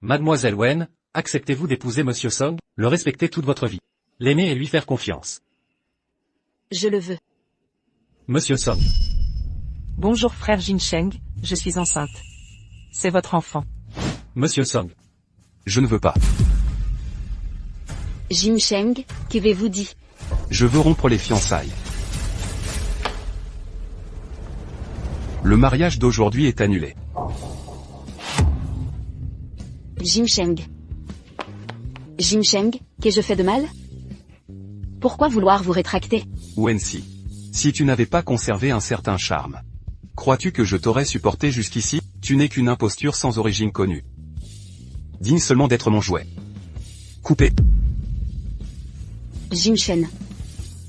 Mademoiselle Wen, acceptez-vous d'épouser Monsieur Song, le respecter toute votre vie, l'aimer et lui faire confiance? Je le veux. Monsieur Song. Bonjour frère Jinsheng, je suis enceinte. C'est votre enfant. Monsieur Song. Je ne veux pas. Jim Sheng, qu'avez-vous dit? Je veux rompre les fiançailles. Le mariage d'aujourd'hui est annulé. Jim Sheng. Jim Sheng, qu'ai-je fait de mal? Pourquoi vouloir vous rétracter? Wensi. Si tu n'avais pas conservé un certain charme. Crois-tu que je t'aurais supporté jusqu'ici? Tu n'es qu'une imposture sans origine connue. Digne seulement d'être mon jouet. Coupé. Jim Shen.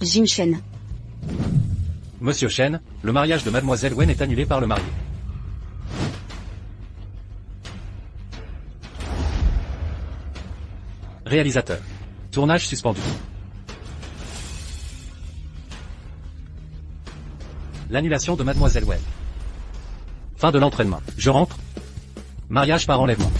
Jim Shen. Monsieur Shen, le mariage de Mademoiselle Wen est annulé par le marié. Réalisateur. Tournage suspendu. L'annulation de Mademoiselle Wen. Fin de l'entraînement. Je rentre. Mariage par enlèvement.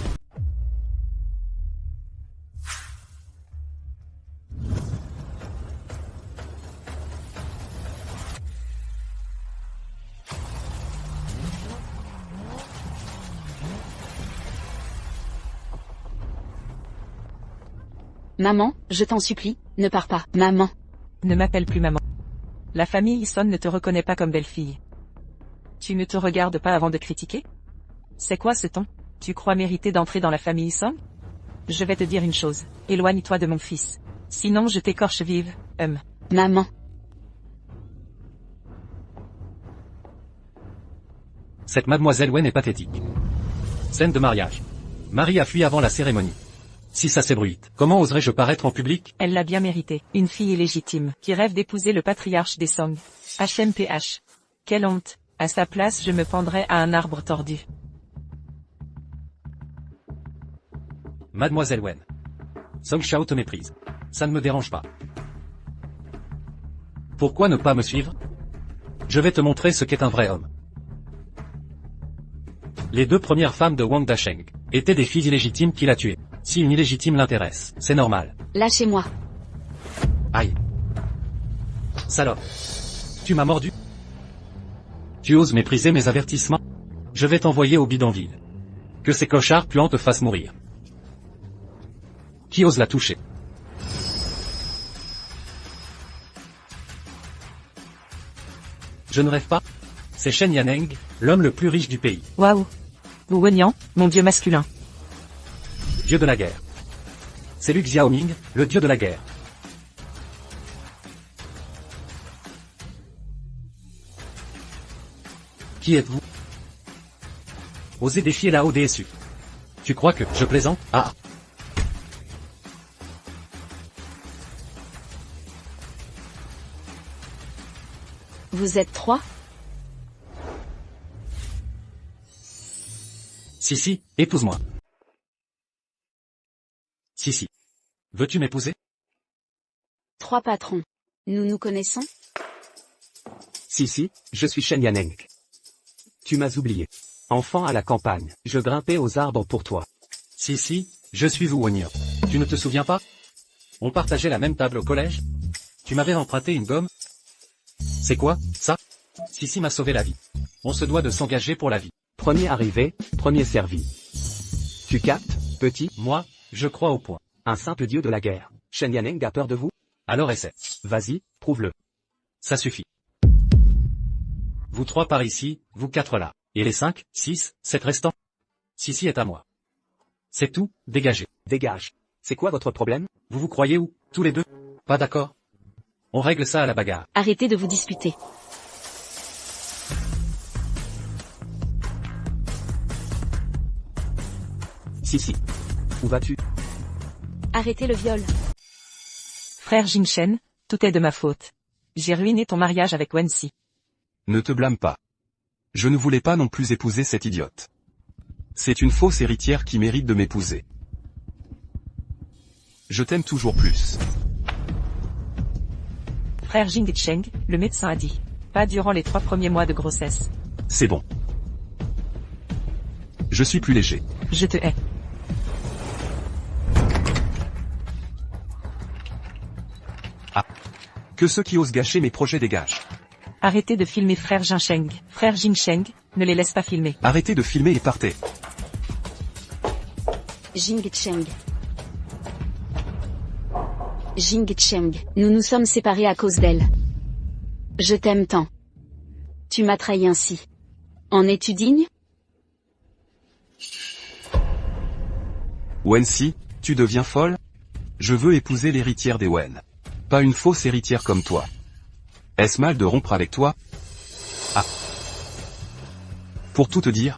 Maman, je t'en supplie, ne pars pas. Maman. Ne m'appelle plus maman. La famille Son ne te reconnaît pas comme belle-fille. Tu ne te regardes pas avant de critiquer? C'est quoi ce ton? Tu crois mériter d'entrer dans la famille Son? Je vais te dire une chose, éloigne-toi de mon fils. Sinon je t'écorche vive, Maman. Cette Mademoiselle Wen est pathétique. Scène de mariage. Marie a fui avant la cérémonie. Si ça s'ébruite, comment oserais-je paraître en public? Elle l'a bien mérité. Une fille illégitime, qui rêve d'épouser le patriarche des Song. HMPH. Quelle honte. À sa place je me pendrais à un arbre tordu. Mademoiselle Wen. Song Xiao te méprise. Ça ne me dérange pas. Pourquoi ne pas me suivre? Je vais te montrer ce qu'est un vrai homme. Les deux premières femmes de Wang Dasheng étaient des filles illégitimes qu'il a tuées. Si une illégitime l'intéresse, c'est normal. Lâchez-moi. Aïe. Salope. Tu m'as mordu. Tu oses mépriser mes avertissements? Je vais t'envoyer au bidonville. Que ces clochards puants te fassent mourir. Qui ose la toucher? Je ne rêve pas. C'est Shen Yaneng, l'homme le plus riche du pays. Waouh. Wu Wenyan, mon dieu masculin. Dieu de la guerre. C'est Lu Xiaoming, le dieu de la guerre. Qui êtes-vous? Osez défier la ODSU. Tu crois que je plaisante? Ah. Vous êtes trois? Si, épouse-moi. Si. Veux-tu m'épouser? Trois patrons. Nous nous connaissons? Si, je suis Shen Yaneng. Tu m'as oublié. Enfant à la campagne, je grimpais aux arbres pour toi. Si, je suis Wu Wenyan. Tu ne te souviens pas? On partageait la même table au collège? Tu m'avais emprunté une gomme? C'est quoi, ça? Si m'a sauvé la vie. On se doit de s'engager pour la vie. Premier arrivé, premier servi. Tu captes, petit? Moi, je crois au point. Un simple dieu de la guerre. Shen Yaneng a peur de vous? Alors essaie. Vas-y, prouve-le. Ça suffit. Vous trois par ici, vous quatre là. Et les 5, 6, 7 restants? Si est à moi. C'est tout, dégagez. Dégage. C'est quoi votre problème? Vous vous croyez où, tous les deux? Pas d'accord? On règle ça à la bagarre. Arrêtez de vous disputer. Si. Où vas-tu? Arrêtez le viol. Frère Jinshen, tout est de ma faute. J'ai ruiné ton mariage avec Wensi. Ne te blâme pas. Je ne voulais pas non plus épouser cette idiote. C'est une fausse héritière qui mérite de m'épouser. Je t'aime toujours plus. Frère Jingcheng, le médecin a dit. Pas durant les 3 premiers mois de grossesse. C'est bon. Je suis plus léger. Je te hais. Que ceux qui osent gâcher mes projets dégagent. Arrêtez de filmer frère Jincheng. Frère Jincheng, ne les laisse pas filmer. Arrêtez de filmer et partez. Jing Cheng. Jing Cheng, nous nous sommes séparés à cause d'elle. Je t'aime tant. Tu m'as trahi ainsi. En es-tu digne? Wensi, tu deviens folle? Je veux épouser l'héritière des Wen. Pas une fausse héritière comme toi. Est-ce mal de rompre avec toi? Ah. Pour tout te dire,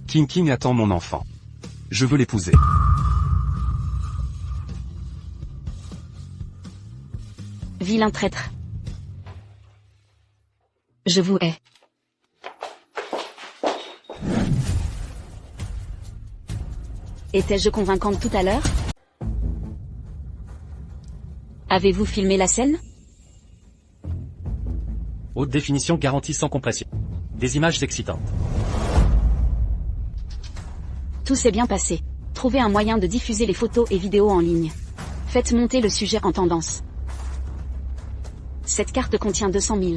King attend mon enfant. Je veux l'épouser. Vilain traître. Je vous hais. Étais-je convaincante tout à l'heure? Avez-vous filmé la scène? Haute définition garantie sans compression. Des images excitantes. Tout s'est bien passé. Trouvez un moyen de diffuser les photos et vidéos en ligne. Faites monter le sujet en tendance. Cette carte contient 200 000.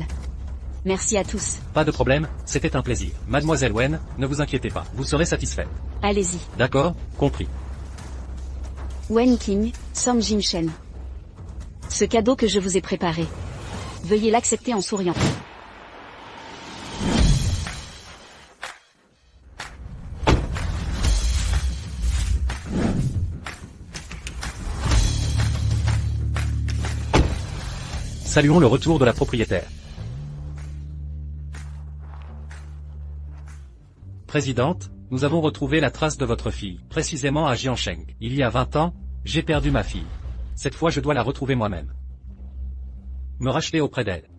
Merci à tous. Pas de problème, c'était un plaisir. Mademoiselle Wen, ne vous inquiétez pas, vous serez satisfaite. Allez-y. D'accord, compris. Wen King, Som Jin Shen. Ce cadeau que je vous ai préparé. Veuillez l'accepter en souriant. Saluons le retour de la propriétaire. Présidente, nous avons retrouvé la trace de votre fille, précisément à Jiansheng. Il y a 20 ans, j'ai perdu ma fille. Cette fois je dois la retrouver moi-même. Me racheter auprès d'elle.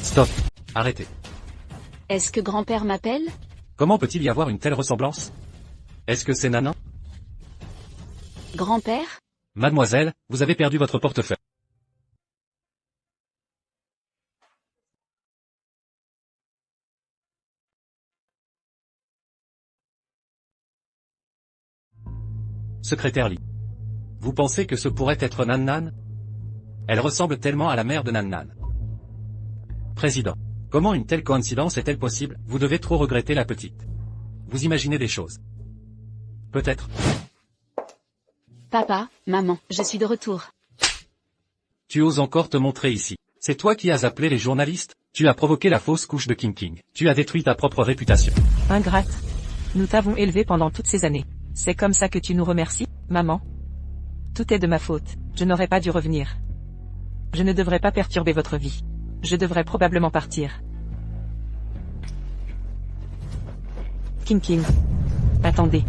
Stop. Arrêtez. Est-ce que grand-père m'appelle? Comment peut-il y avoir une telle ressemblance? Est-ce que c'est Nana? Grand-père? Mademoiselle, vous avez perdu votre portefeuille. Secrétaire Li. Vous pensez que ce pourrait être Nan Nan? Elle ressemble tellement à la mère de Nan Nan. Président. Comment une telle coïncidence est-elle possible? Vous devez trop regretter la petite. Vous imaginez des choses. Peut-être. Papa, maman, je suis de retour. Tu oses encore te montrer ici. C'est toi qui as appelé les journalistes? Tu as provoqué la fausse couche de King. Tu as détruit ta propre réputation. Ingrate. Nous t'avons élevé pendant toutes ces années. C'est comme ça que tu nous remercies, maman? Tout est de ma faute. Je n'aurais pas dû revenir. Je ne devrais pas perturber votre vie. Je devrais probablement partir. King. Attendez.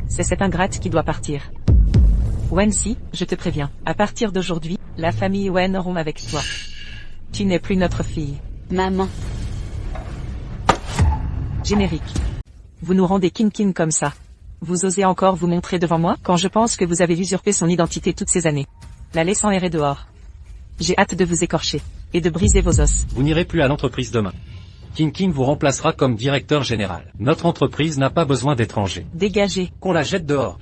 C'est cette ingrate qui doit partir. Wensi, je te préviens. À partir d'aujourd'hui, la famille Wen rompt avec toi. Tu n'es plus notre fille. Maman. Générique. Vous nous rendez King comme ça. Vous osez encore vous montrer devant moi quand je pense que vous avez usurpé son identité toutes ces années. La laissant errer dehors. J'ai hâte de vous écorcher. Et de briser vos os. Vous n'irez plus à l'entreprise demain. King vous remplacera comme directeur général. Notre entreprise n'a pas besoin d'étrangers. Dégagez. Qu'on la jette dehors.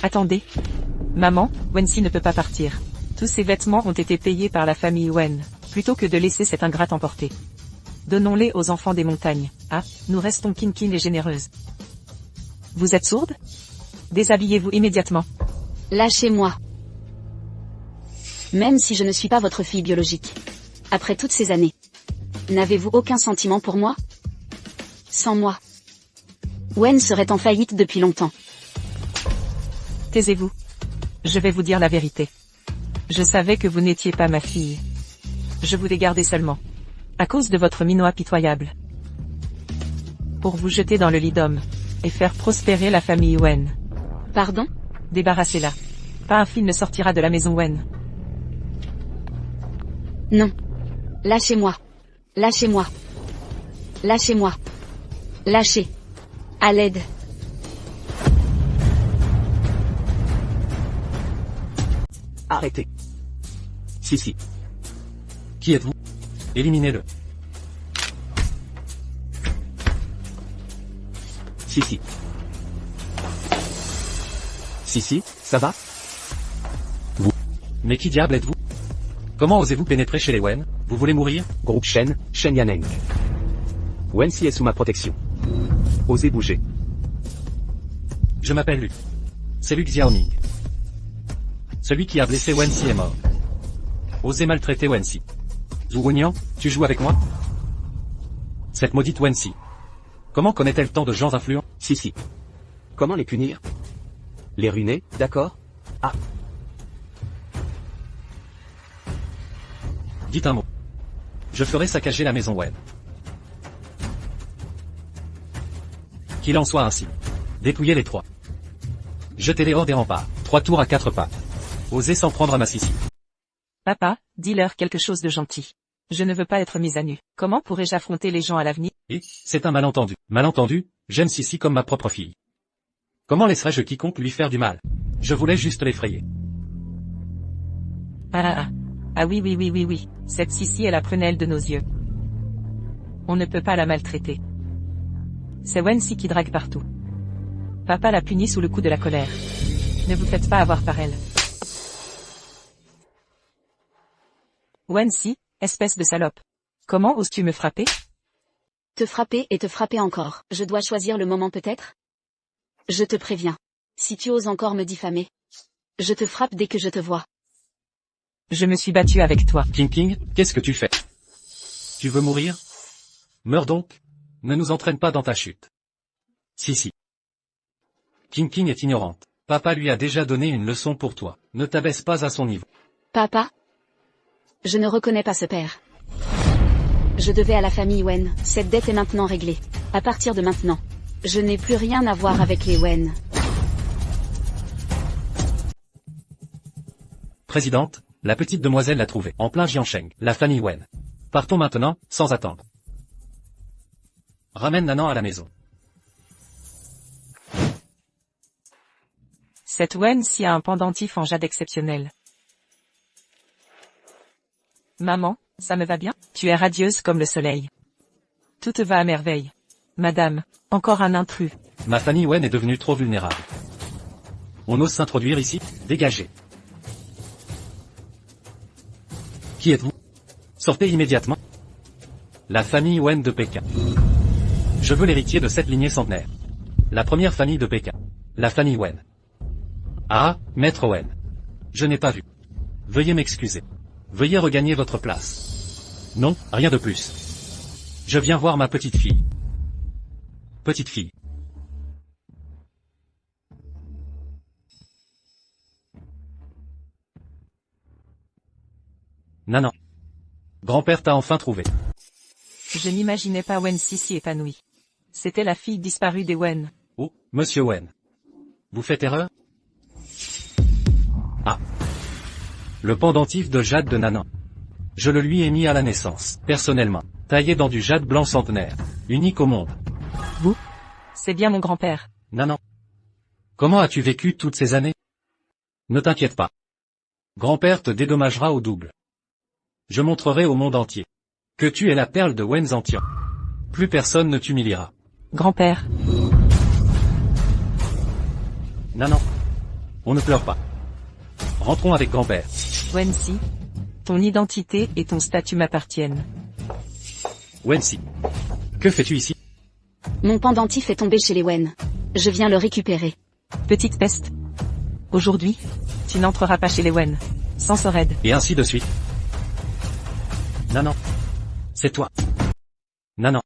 Attendez. Maman, Wensi ne peut pas partir. Tous ses vêtements ont été payés par la famille Wen. Plutôt que de laisser cette ingrate emporter. Donnons-les aux enfants des montagnes. Ah, nous restons King et généreuses. Vous êtes sourde? Déshabillez-vous immédiatement. Lâchez-moi. Même si je ne suis pas votre fille biologique. Après toutes ces années. N'avez-vous aucun sentiment pour moi? Sans moi. Wen serait en faillite depuis longtemps. Taisez-vous. Je vais vous dire la vérité. Je savais que vous n'étiez pas ma fille. Je vous l'ai gardée seulement. À cause de votre minot impitoyable. Pour vous jeter dans le lit d'homme. Et faire prospérer la famille Wen. Pardon? Débarrassez-la. Pas un fil ne sortira de la maison Wen. Non. Lâchez-moi. Lâchez-moi. Lâchez-moi. Lâchez. À l'aide. Arrêtez. Si. Qui êtes-vous? Éliminez-le. Si. Si, ça va? Mais qui diable êtes-vous? Comment osez-vous pénétrer chez les Wen? Vous voulez mourir? Groupe Shen Yaneng. Wensi est sous ma protection. Osez bouger. Je m'appelle Luc. C'est Luc Xiaoming. Celui qui a blessé Wensi est mort. Osez maltraiter Wensi. Zhu Wenyan, tu joues avec moi? Cette maudite Wensi. Comment connaît-elle tant de gens influents? Si. Comment les punir? Les ruiner, d'accord? Ah, Dites un mot. Je ferai saccager la maison Wen. Qu'il en soit ainsi. Dépouillez les trois. Jetez-les hors des remparts. 3 tours à 4 pattes. Osez s'en prendre à ma Sissi. Papa, dis-leur quelque chose de gentil. Je ne veux pas être mise à nu. Comment pourrais-je affronter les gens à l'avenir? Et, c'est un malentendu. Malentendu, j'aime Sissi comme ma propre fille. Comment laisserais-je quiconque lui faire du mal? Je voulais juste l'effrayer. Ah oui. Cette Sissi est la prunelle de nos yeux. On ne peut pas la maltraiter. C'est Wensi qui drague partout. Papa l'a punie sous le coup de la colère. Ne vous faites pas avoir par elle. Wensi, espèce de salope. Comment oses-tu me frapper? Te frapper et te frapper encore. Je dois choisir le moment peut-être? Je te préviens. Si tu oses encore me diffamer, je te frappe dès que je te vois. Je me suis battu avec toi. King, qu'est-ce que tu fais? Tu veux mourir? Meurs donc. Ne nous entraîne pas dans ta chute. Si. King est ignorante. Papa lui a déjà donné une leçon pour toi. Ne t'abaisse pas à son niveau. Papa? Je ne reconnais pas ce père. Je devais à la famille Wen. Cette dette est maintenant réglée. À partir de maintenant, je n'ai plus rien à voir avec les Wen. Présidente, la petite demoiselle l'a trouvée, en plein Jiansheng, la famille Wen. Partons maintenant, sans attendre. Ramène Nanan à la maison. Cette Wensi a un pendentif en jade exceptionnel. Maman, ça me va bien? Tu es radieuse comme le soleil. Tout te va à merveille. Madame, encore un intrus. Ma famille Wen est devenue trop vulnérable. On ose s'introduire ici? Dégagez. Qui êtes-vous? Sortez immédiatement. La famille Wen de Pékin. Je veux l'héritier de cette lignée centenaire. La première famille de Pékin. La famille Wen. Ah, maître Wen. Je n'ai pas vu. Veuillez m'excuser. Veuillez regagner votre place. Non, rien de plus. Je viens voir ma petite fille. Petite fille. Nanan. Grand-père t'a enfin trouvé. Je n'imaginais pas Wensi si épanouie. C'était la fille disparue des Wen. Oh, monsieur Wen. Vous faites erreur? Ah. Le pendentif de jade de Nanan. Je le lui ai mis à la naissance, personnellement, taillé dans du jade blanc centenaire, unique au monde. Vous? C'est bien mon grand-père. Nanan. Comment as-tu vécu toutes ces années? Ne t'inquiète pas. Grand-père te dédommagera au double. Je montrerai au monde entier que tu es la perle de Wen Zhantian. Plus personne ne t'humiliera. Grand-père. Nanan. On ne pleure pas. Rentrons avec grand-père. Wensi, ton identité et ton statut m'appartiennent. Wensi. Que fais-tu ici? Mon pendentif est tombé chez les Wen. Je viens le récupérer. Petite peste. Aujourd'hui, tu n'entreras pas chez les Wen. Sans Sored. Et ainsi de suite. Nanan. C'est toi. Nanan.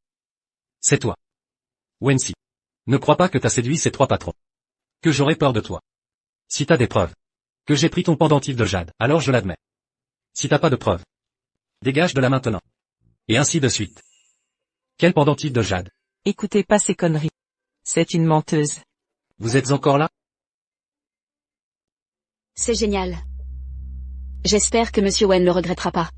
C'est toi. Wensi. Ne crois pas que t'as séduit ces 3 patrons. Que j'aurais peur de toi. Si t'as des preuves. Que j'ai pris ton pendentif de jade, alors je l'admets. Si t'as pas de preuves. Dégage de là maintenant. Et ainsi de suite. Quel pendentif de jade? Écoutez pas ces conneries. C'est une menteuse. Vous êtes encore là? C'est génial. J'espère que Monsieur Wen ne le regrettera pas.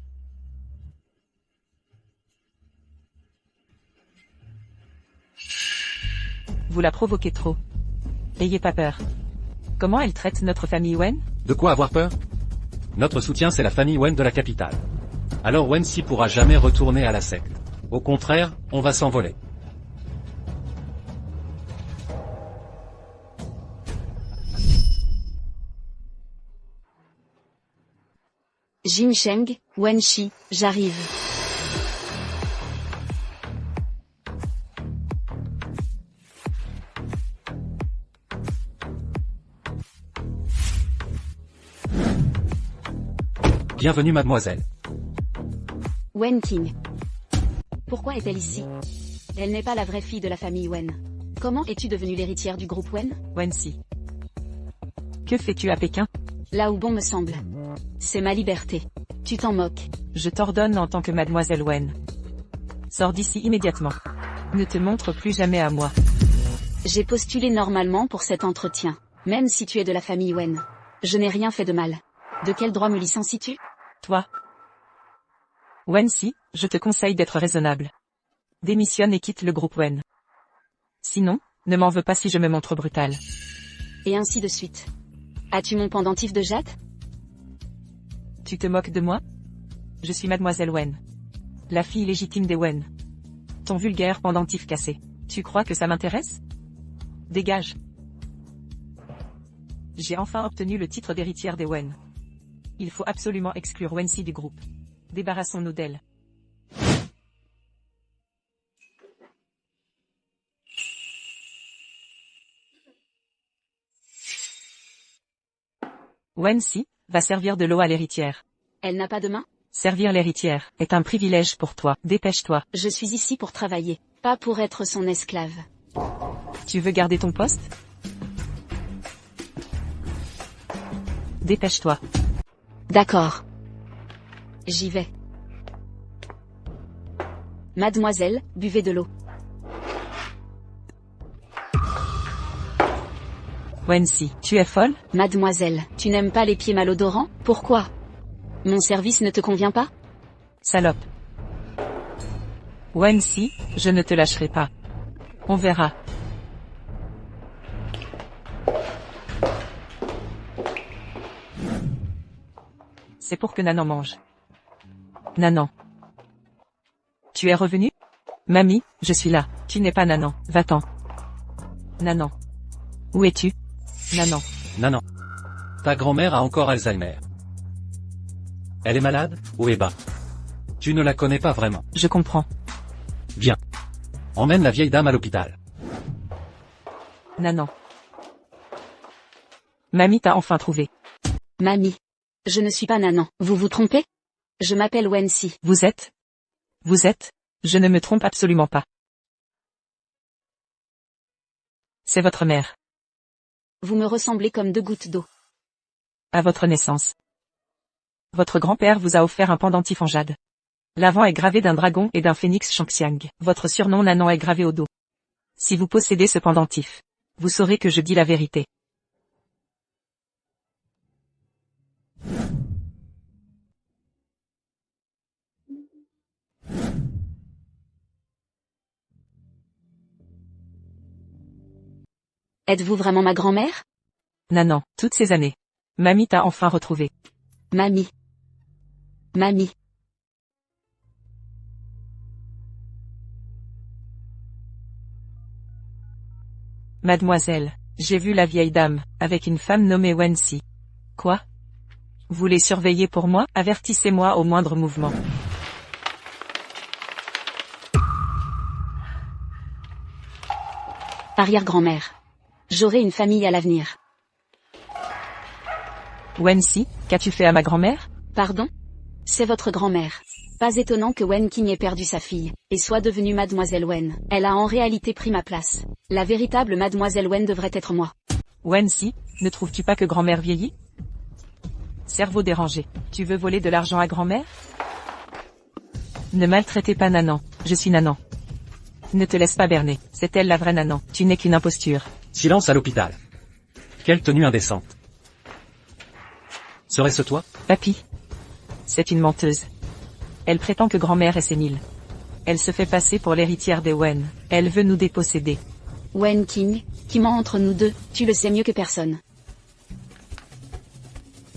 Vous la provoquez trop. N'ayez pas peur. Comment elle traite notre famille Wen? De quoi avoir peur? Notre soutien c'est la famille Wen de la capitale. Alors Wensi pourra jamais retourner à la secte. Au contraire, on va s'envoler. Jin Sheng, Wen Shi, j'arrive. Bienvenue mademoiselle. Wen Qing. Pourquoi est-elle ici? Elle n'est pas la vraie fille de la famille Wen. Comment es-tu devenue l'héritière du groupe Wen? Wensi. Que fais-tu à Pékin? Là où bon me semble. C'est ma liberté. Tu t'en moques. Je t'ordonne en tant que mademoiselle Wen. Sors d'ici immédiatement. Ne te montre plus jamais à moi. J'ai postulé normalement pour cet entretien, même si tu es de la famille Wen. Je n'ai rien fait de mal. De quel droit me licencies-tu? Toi. Wensi, je te conseille d'être raisonnable. Démissionne et quitte le groupe Wen. Sinon, ne m'en veux pas si je me montre brutal. Et ainsi de suite. As-tu mon pendentif de jade? Tu te moques de moi? Je suis mademoiselle Wen. La fille légitime des Wen. Ton vulgaire pendentif cassé. Tu crois que ça m'intéresse? Dégage. J'ai enfin obtenu le titre d'héritière des Wen. Il faut absolument exclure Wensi du groupe. Débarrassons-nous d'elle. Wensi va servir de l'eau à l'héritière. Elle n'a pas de main? Servir l'héritière est un privilège pour toi. Dépêche-toi. Je suis ici pour travailler, pas pour être son esclave. Tu veux garder ton poste? Dépêche-toi. D'accord. J'y vais. Mademoiselle, buvez de l'eau. Wensi, tu es folle? Mademoiselle, tu n'aimes pas les pieds malodorants? Pourquoi? Mon service ne te convient pas? Salope. Wensi, je ne te lâcherai pas. On verra. C'est pour que Nanan mange. Nanan. Tu es revenu? Mamie, je suis là. Tu n'es pas Nanan. Va-t'en. Nanan. Où es-tu? Nanan. Nanan. Ta grand-mère a encore Alzheimer. Elle est malade, haut et bas. Tu ne la connais pas vraiment. Je comprends. Viens. Emmène la vieille dame à l'hôpital. Nanan. Mamie t'a enfin trouvé. Mamie. Je ne suis pas Nanan. Vous vous trompez? Je m'appelle Wensi. Vous êtes? Je ne me trompe absolument pas. C'est votre mère. Vous me ressemblez comme deux gouttes d'eau. À votre naissance. Votre grand-père vous a offert un pendentif en jade. L'avant est gravé d'un dragon et d'un phénix Shangxiang. Votre surnom Nanan est gravé au dos. Si vous possédez ce pendentif, vous saurez que je dis la vérité. Êtes-vous vraiment ma grand-mère? Nanan, toutes ces années. Mamie t'a enfin retrouvé. Mamie. Mamie. Mademoiselle, j'ai vu la vieille dame, avec une femme nommée Wensi. Quoi? Vous les surveillez pour moi? Avertissez-moi au moindre mouvement. Arrière-grand-mère. J'aurai une famille à l'avenir. Wensi, qu'as-tu fait à ma grand-mère? Pardon? C'est votre grand-mère. Pas étonnant que Wen Qing ait perdu sa fille, et soit devenue Mademoiselle Wen. Elle a en réalité pris ma place. La véritable Mademoiselle Wen devrait être moi. Wensi, ne trouves-tu pas que grand-mère vieillit? Cerveau dérangé. Tu veux voler de l'argent à grand-mère? Ne maltraitez pas Nanan. Je suis Nanan. Ne te laisse pas berner. C'est elle la vraie Nanan. Tu n'es qu'une imposture. Silence à l'hôpital. Quelle tenue indécente. Serait-ce toi? Papy. C'est une menteuse. Elle prétend que grand-mère est sénile. Elle se fait passer pour l'héritière des Wen. Elle veut nous déposséder. Wen Qing, qui ment entre nous deux, tu le sais mieux que personne.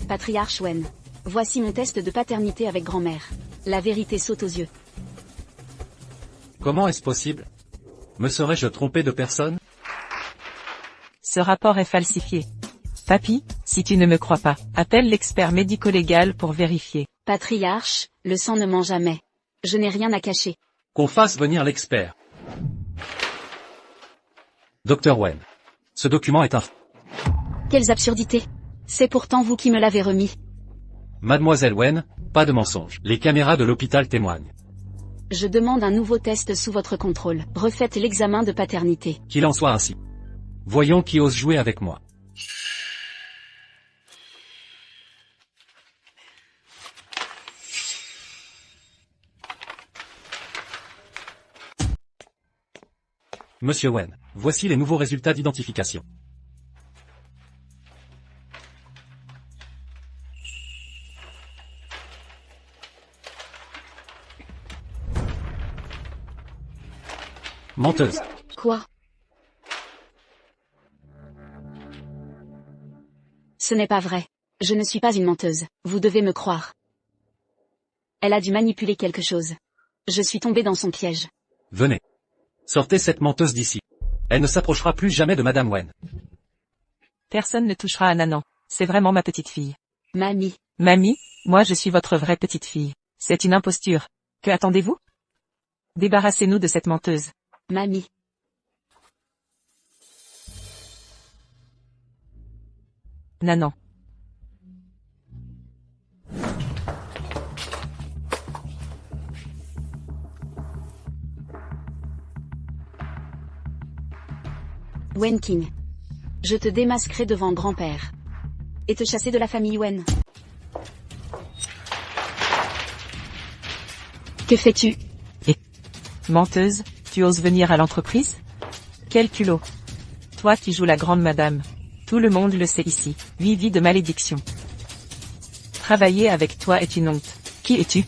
Patriarche Wen. Voici mon test de paternité avec grand-mère. La vérité saute aux yeux. Comment est-ce possible? Me serais-je trompé de personne? Ce rapport est falsifié. Papy, si tu ne me crois pas, appelle l'expert médico-légal pour vérifier. Patriarche, le sang ne ment jamais. Je n'ai rien à cacher. Qu'on fasse venir l'expert. Docteur Wen. Ce document est un... Quelles absurdités. C'est pourtant vous qui me l'avez remis. Mademoiselle Wen, pas de mensonge. Les caméras de l'hôpital témoignent. Je demande un nouveau test sous votre contrôle. Refaites l'examen de paternité. Qu'il en soit ainsi. Voyons qui ose jouer avec moi. Monsieur Wen, voici les nouveaux résultats d'identification. Menteuse. Quoi? Ce n'est pas vrai. Je ne suis pas une menteuse. Vous devez me croire. Elle a dû manipuler quelque chose. Je suis tombée dans son piège. Venez. Sortez cette menteuse d'ici. Elle ne s'approchera plus jamais de Madame Wen. Personne ne touchera à Nanan. C'est vraiment ma petite fille. Mamie. Mamie, moi je suis votre vraie petite fille. C'est une imposture. Que attendez-vous? Débarrassez-nous de cette menteuse. Mamie. Nanan. Wen King. Je te démasquerai devant grand-père. Et te chasser de la famille Wen. Que fais-tu? Menteuse, tu oses venir à l'entreprise? Quel culot. Toi qui joues la grande madame. Tout le monde le sait ici. 8 vies de malédiction. Travailler avec toi est une honte. Qui es-tu?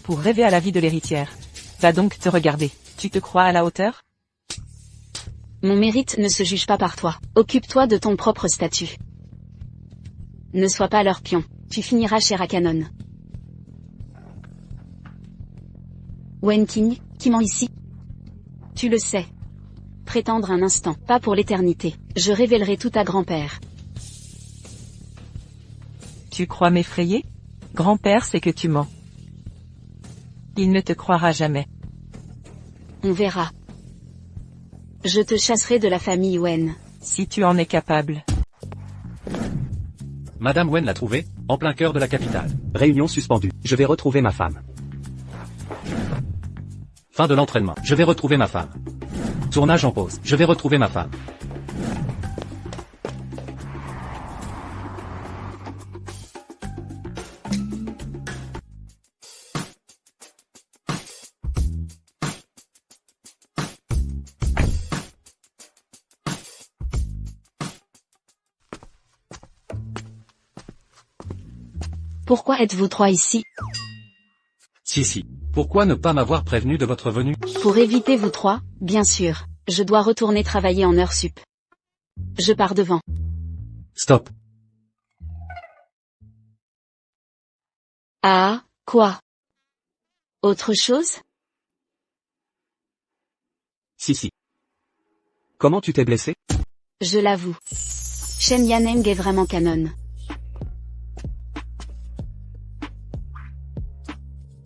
Pour rêver à la vie de l'héritière. Va donc te regarder. Tu te crois à la hauteur? Mon mérite ne se juge pas par toi. Occupe-toi de ton propre statut. Ne sois pas leur pion. Tu finiras chez Rakanon. Wen King, qui ment ici? Tu le sais. Prétendre un instant, pas pour l'éternité. Je révélerai tout à grand-père. Tu crois m'effrayer? Grand-père sait que tu mens. Il ne te croira jamais. On verra. Je te chasserai de la famille Wen. Si tu en es capable. Madame Wen l'a trouvé, en plein cœur de la capitale. Réunion suspendue. Je vais retrouver ma femme. Fin de l'entraînement. Je vais retrouver ma femme. Tournage en pause. Je vais retrouver ma femme. Pourquoi êtes-vous trois ici? Si. Pourquoi ne pas m'avoir prévenu de votre venue? Pour éviter vous trois, bien sûr. Je dois retourner travailler en heure sup. Je pars devant. Stop. Ah, quoi? Autre chose? Si. Comment tu t'es blessé? Je l'avoue. Shen Yaneng est vraiment canon.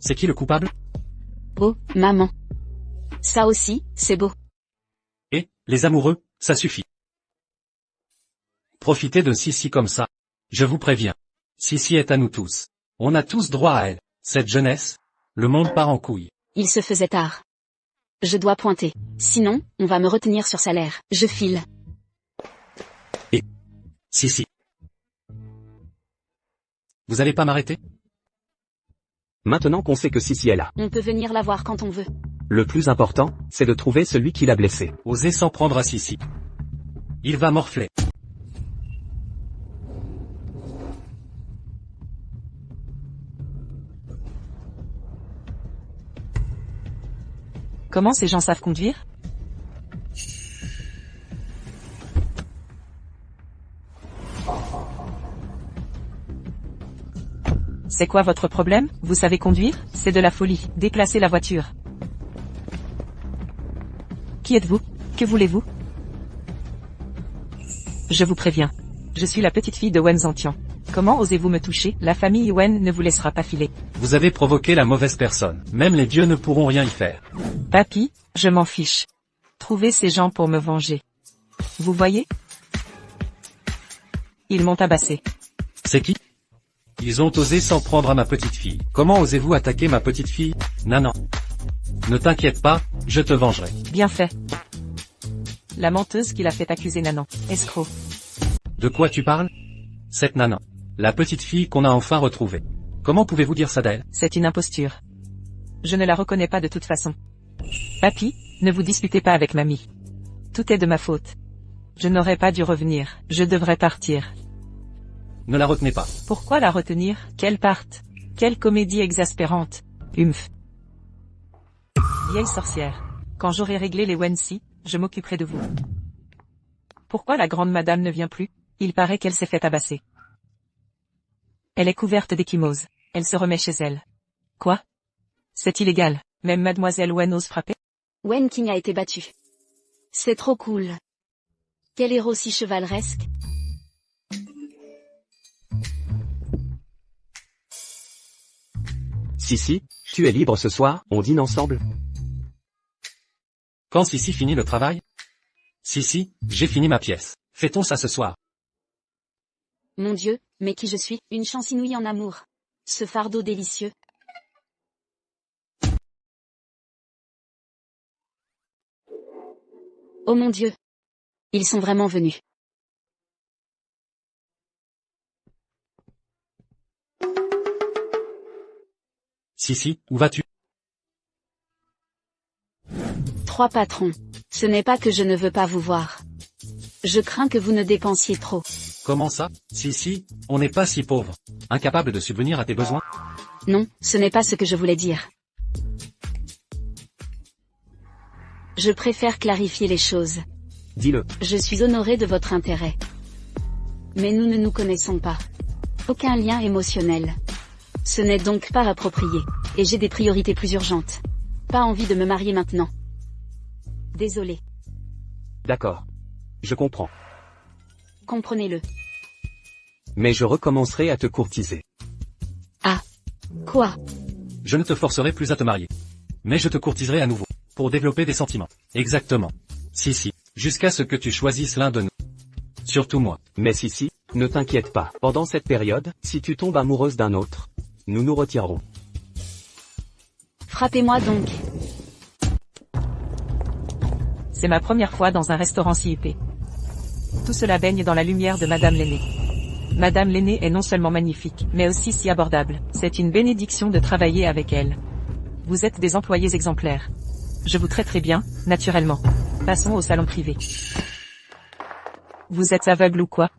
C'est qui le coupable? Oh, maman. Ça aussi, c'est beau. Et, les amoureux, ça suffit. Profitez de Sissi comme ça. Je vous préviens. Sissi est à nous tous. On a tous droit à elle. Cette jeunesse, le monde part en couille. Il se faisait tard. Je dois pointer. Sinon, on va me retenir sur salaire. Je file. Sissi. Vous allez pas m'arrêter? Maintenant qu'on sait que Sissi est là. On peut venir la voir quand on veut. Le plus important, c'est de trouver celui qui l'a blessé. Osez s'en prendre à Sissi. Il va morfler. Comment ces gens savent conduire? C'est quoi votre problème? Vous savez conduire? C'est de la folie. Déplacez la voiture. Qui êtes-vous? Que voulez-vous? Je vous préviens. Je suis la petite fille de Wen Zhantian. Comment osez-vous me toucher? La famille Wen ne vous laissera pas filer. Vous avez provoqué la mauvaise personne. Même les dieux ne pourront rien y faire. Papy, je m'en fiche. Trouvez ces gens pour me venger. Vous voyez? Ils m'ont tabassé. C'est qui? Ils ont osé s'en prendre à ma petite fille. Comment osez-vous attaquer ma petite fille? Non. Ne t'inquiète pas, je te vengerai. Bien fait. La menteuse qui l'a fait accuser Nanan. Escroc. De quoi tu parles? Cette Nanan. La petite fille qu'on a enfin retrouvée. Comment pouvez-vous dire ça d'elle? C'est une imposture. Je ne la reconnais pas de toute façon. Papy, ne vous disputez pas avec mamie. Tout est de ma faute. Je n'aurais pas dû revenir, je devrais partir. Ne la retenez pas. Pourquoi la retenir? Qu'elle parte. Quelle comédie exaspérante. Humph. Vieille sorcière. Quand j'aurai réglé les Wensi, je m'occuperai de vous. Pourquoi la grande madame ne vient plus? Il paraît qu'elle s'est fait tabasser. Elle est couverte d'échymose. Elle se remet chez elle. Quoi? C'est illégal. Même mademoiselle Wen ose frapper? Wen King a été battu. C'est trop cool. Quel héros si chevaleresque. Sissi, tu es libre ce soir, on dîne ensemble? Quand Sissi finit le travail? Sissi, j'ai fini ma pièce. Fait-on ça ce soir? Mon Dieu, mais qui je suis, une chance inouïe en amour. Ce fardeau délicieux. Oh mon Dieu. Ils sont vraiment venus. Sissi, où vas-tu? 3 patrons. Ce n'est pas que je ne veux pas vous voir. Je crains que vous ne dépensiez trop. Comment ça? Sissi, on n'est pas si pauvre. Incapable de subvenir à tes besoins? Non, ce n'est pas ce que je voulais dire. Je préfère clarifier les choses. Dis-le. Je suis honoré de votre intérêt. Mais nous ne nous connaissons pas. Aucun lien émotionnel. Ce n'est donc pas approprié. Et j'ai des priorités plus urgentes. Pas envie de me marier maintenant. Désolé. D'accord. Je comprends. Comprenez-le. Mais je recommencerai à te courtiser. Ah. Quoi? Je ne te forcerai plus à te marier. Mais je te courtiserai à nouveau. Pour développer des sentiments. Exactement. Sissi. Jusqu'à ce que tu choisisses l'un de nous. Surtout moi. Mais Sissi, ne t'inquiète pas. Pendant cette période, si tu tombes amoureuse d'un autre, nous nous retirerons. Frappez-moi donc. C'est ma première fois dans un restaurant si huppé. Tout cela baigne dans la lumière de Madame l'aînée. Madame l'aînée est non seulement magnifique, mais aussi si abordable. C'est une bénédiction de travailler avec elle. Vous êtes des employés exemplaires. Je vous traiterai bien, naturellement. Passons au salon privé. Vous êtes aveugle ou quoi?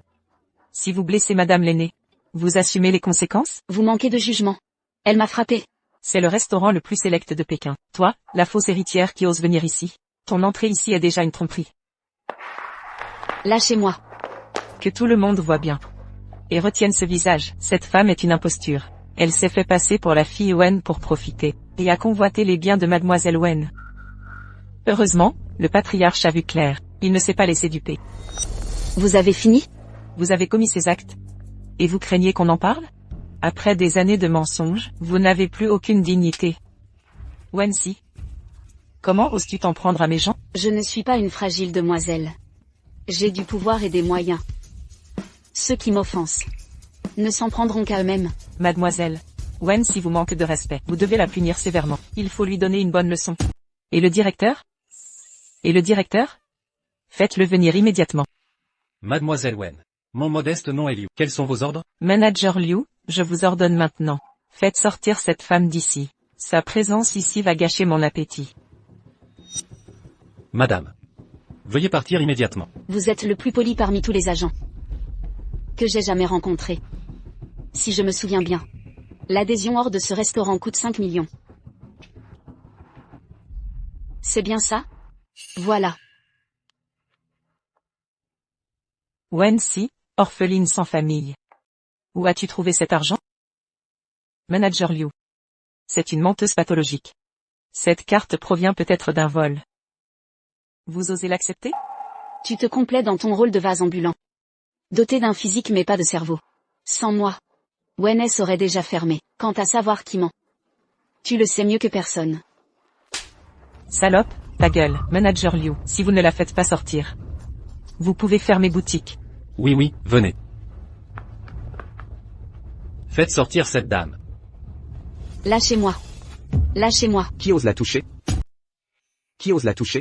Si vous blessez Madame l'aînée, vous assumez les conséquences? Vous manquez de jugement. Elle m'a frappé. C'est le restaurant le plus sélect de Pékin. Toi, la fausse héritière qui ose venir ici. Ton entrée ici est déjà une tromperie. Lâchez-moi. Que tout le monde voit bien. Et retienne ce visage. Cette femme est une imposture. Elle s'est fait passer pour la fille Wen pour profiter, et a convoité les biens de mademoiselle Wen. Heureusement, le patriarche a vu clair. Il ne s'est pas laissé duper. Vous avez fini? Vous avez commis ces actes. Et vous craignez qu'on en parle? Après des années de mensonges, vous n'avez plus aucune dignité. Wensi. Comment oses-tu t'en prendre à mes gens? Je ne suis pas une fragile demoiselle. J'ai du pouvoir et des moyens. Ceux qui m'offensent ne s'en prendront qu'à eux-mêmes. Mademoiselle. Wensi vous manque de respect. Vous devez la punir sévèrement. Il faut lui donner une bonne leçon. Et le directeur? Et le directeur? Faites-le venir immédiatement. Mademoiselle Wen. Mon modeste nom est Liu. Quels sont vos ordres? Manager Liu, je vous ordonne maintenant. Faites sortir cette femme d'ici. Sa présence ici va gâcher mon appétit. Madame. Veuillez partir immédiatement. Vous êtes le plus poli parmi tous les agents que j'ai jamais rencontrés. Si je me souviens bien. L'adhésion hors de ce restaurant coûte 5 millions. C'est bien ça? Voilà. Wensi, orpheline sans famille. Où as-tu trouvé cet argent? Manager Liu. C'est une menteuse pathologique. Cette carte provient peut-être d'un vol. Vous osez l'accepter? Tu te complais dans ton rôle de vase ambulant. Doté d'un physique mais pas de cerveau. Sans moi, Wellness aurait déjà fermé. Quant à savoir qui ment, tu le sais mieux que personne. Salope, ta gueule, Manager Liu, si vous ne la faites pas sortir. Vous pouvez fermer boutique. Oui oui, venez. Faites sortir cette dame. Lâchez-moi. Lâchez-moi. Qui ose la toucher? Qui ose la toucher?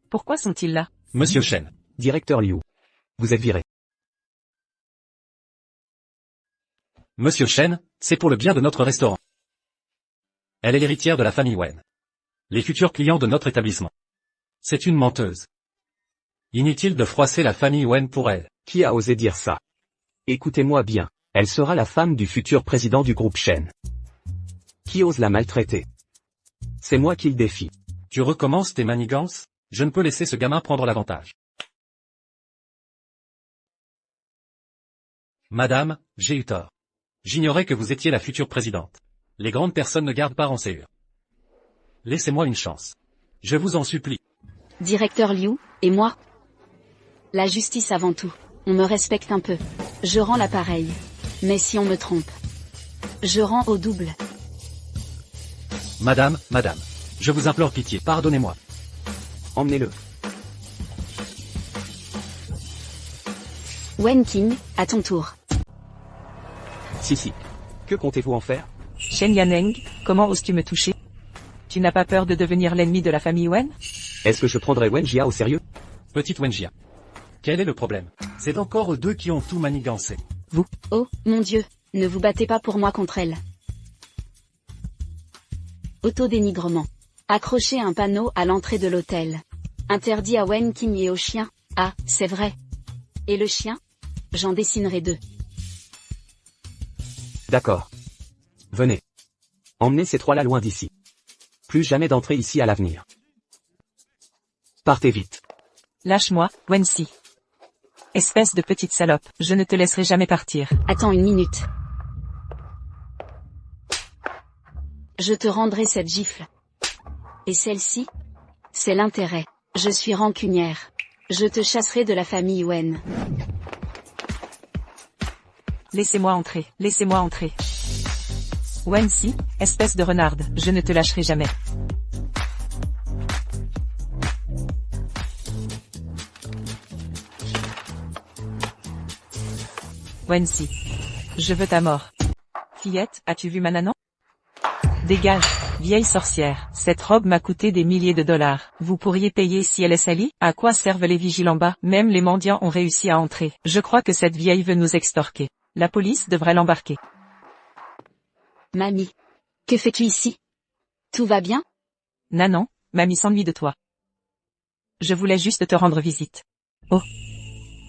Pourquoi sont-ils là? Monsieur Chen. Directeur Liu. Vous êtes viré. Monsieur Chen, c'est pour le bien de notre restaurant. Elle est l'héritière de la famille Wen. Les futurs clients de notre établissement. C'est une menteuse. Inutile de froisser la famille Wen pour elle. Qui a osé dire ça? Écoutez-moi bien. Elle sera la femme du futur président du groupe Shen. Qui ose la maltraiter? C'est moi qui le défie. Tu recommences tes manigances? Je ne peux laisser ce gamin prendre l'avantage. Madame, j'ai eu tort. J'ignorais que vous étiez la future présidente. Les grandes personnes ne gardent pas rancœur. Laissez-moi une chance. Je vous en supplie. Directeur Liu, et moi? La justice avant tout. On me respecte un peu. Je rends l'appareil. Mais si on me trompe, je rends au double. Madame, je vous implore pitié, pardonnez-moi. Emmenez-le. Wen Qing, à ton tour. Si. Que comptez-vous en faire? Shen Yaneng, comment oses-tu me toucher? Tu n'as pas peur de devenir l'ennemi de la famille Wen? Est-ce que je prendrai Wen Jia au sérieux? Petite Wenjia. Quel est le problème? C'est encore eux deux qui ont tout manigancé. Oh, mon Dieu, ne vous battez pas pour moi contre elle. Autodénigrement. Accrocher un panneau à l'entrée de l'hôtel. Interdit à Wen Qing et au chien. Ah, c'est vrai. Et le chien? J'en dessinerai 2. D'accord. Venez. Emmenez ces trois-là loin d'ici. Plus jamais d'entrer ici à l'avenir. Partez vite. Lâche-moi, Wensi. Espèce de petite salope, je ne te laisserai jamais partir. Attends une minute. Je te rendrai cette gifle. Et celle-ci? C'est l'intérêt. Je suis rancunière. Je te chasserai de la famille Wen. Laissez-moi entrer, laissez-moi entrer. Wensi, espèce de renarde, je ne te lâcherai jamais. Wensi. Je veux ta mort. Fillette, as-tu vu ma nanan? Dégage, vieille sorcière, cette robe m'a coûté des milliers de dollars. Vous pourriez payer si elle est salie? À quoi servent les vigiles en bas? Même les mendiants ont réussi à entrer. Je crois que cette vieille veut nous extorquer. La police devrait l'embarquer. Mamie. Que fais-tu ici? Tout va bien? Nanan, mamie s'ennuie de toi. Je voulais juste te rendre visite. Oh.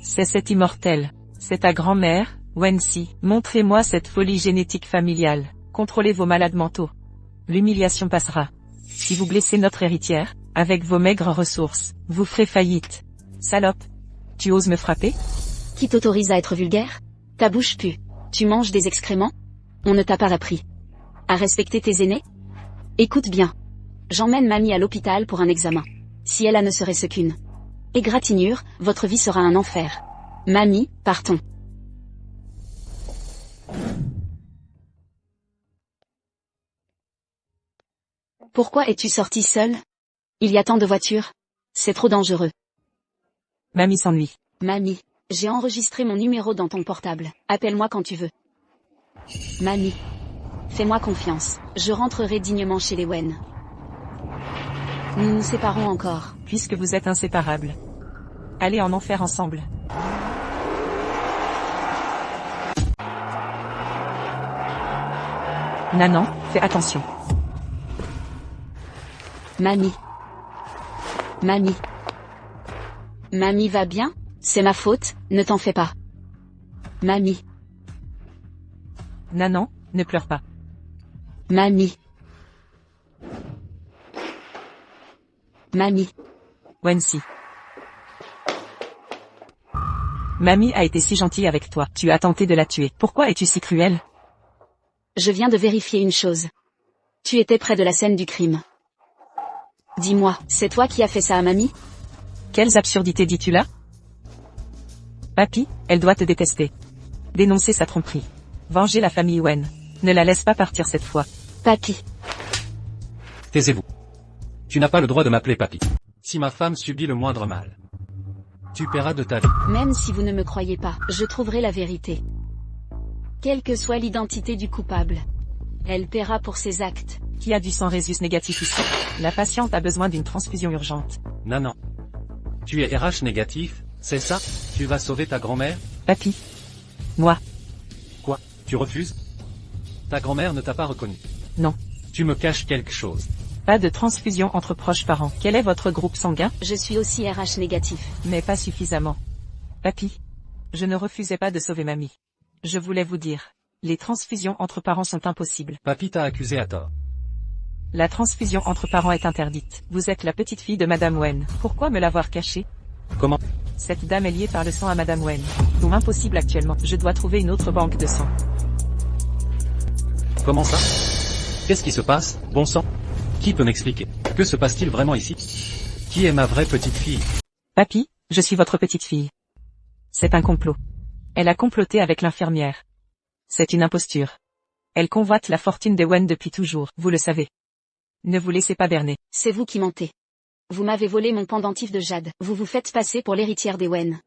C'est cette immortelle. C'est ta grand-mère, Wensi. Montrez-moi cette folie génétique familiale. Contrôlez vos malades mentaux. L'humiliation passera. Si vous blessez notre héritière, avec vos maigres ressources, vous ferez faillite. Salope. Tu oses me frapper? Qui t'autorise à être vulgaire? Ta bouche pue. Tu manges des excréments? On ne t'a pas appris à respecter tes aînés? Écoute bien. J'emmène mamie à l'hôpital pour un examen. Si elle a ne serait-ce qu'une égratignure, votre vie sera un enfer. Mamie, partons. Pourquoi es-tu sortie seule? Il y a tant de voitures. C'est trop dangereux. Mamie s'ennuie. Mamie, j'ai enregistré mon numéro dans ton portable. Appelle-moi quand tu veux. Mamie, fais-moi confiance. Je rentrerai dignement chez les Wen. Nous nous séparons encore. Puisque vous êtes inséparables. Allez en enfer ensemble. Nanan, fais attention. Mamie. Mamie. Mamie va bien? C'est ma faute, ne t'en fais pas. Mamie. Nanan, ne pleure pas. Mamie. Mamie. Wensi. Mamie a été si gentille avec toi. Tu as tenté de la tuer. Pourquoi es-tu si cruel? Je viens de vérifier une chose. Tu étais près de la scène du crime. Dis-moi, c'est toi qui as fait ça à mamie? Quelles absurdités dis-tu là? Papy, elle doit te détester. Dénoncer sa tromperie. Venger la famille Wen. Ne la laisse pas partir cette fois. Papy. Taisez-vous. Tu n'as pas le droit de m'appeler papy. Si ma femme subit le moindre mal, tu paieras de ta vie. Même si vous ne me croyez pas, je trouverai la vérité. Quelle que soit l'identité du coupable, elle paiera pour ses actes. Qui a du sang Rhésus négatif ici? La patiente a besoin d'une transfusion urgente. Non. Tu es RH négatif, c'est ça? Tu vas sauver ta grand-mère? Papy. Moi. Quoi? Tu refuses? Ta grand-mère ne t'a pas reconnu. Non. Tu me caches quelque chose. Pas de transfusion entre proches parents. Quel est votre groupe sanguin? Je suis aussi RH négatif. Mais pas suffisamment. Papy. Je ne refusais pas de sauver mamie. Je voulais vous dire. Les transfusions entre parents sont impossibles. Papy t'a accusé à tort. La transfusion entre parents est interdite. Vous êtes la petite fille de Madame Wen. Pourquoi me l'avoir cachée? Comment? Cette dame est liée par le sang à Madame Wen. Ou impossible actuellement. Je dois trouver une autre banque de sang. Comment ça? Qu'est-ce qui se passe, bon sang? Qui peut m'expliquer? Que se passe-t-il vraiment ici? Qui est ma vraie petite fille? Papy, je suis votre petite fille. C'est un complot. Elle a comploté avec l'infirmière. C'est une imposture. Elle convoite la fortune des Wen depuis toujours, vous le savez. Ne vous laissez pas berner. C'est vous qui mentez. Vous m'avez volé mon pendentif de jade. Vous vous faites passer pour l'héritière des Wen.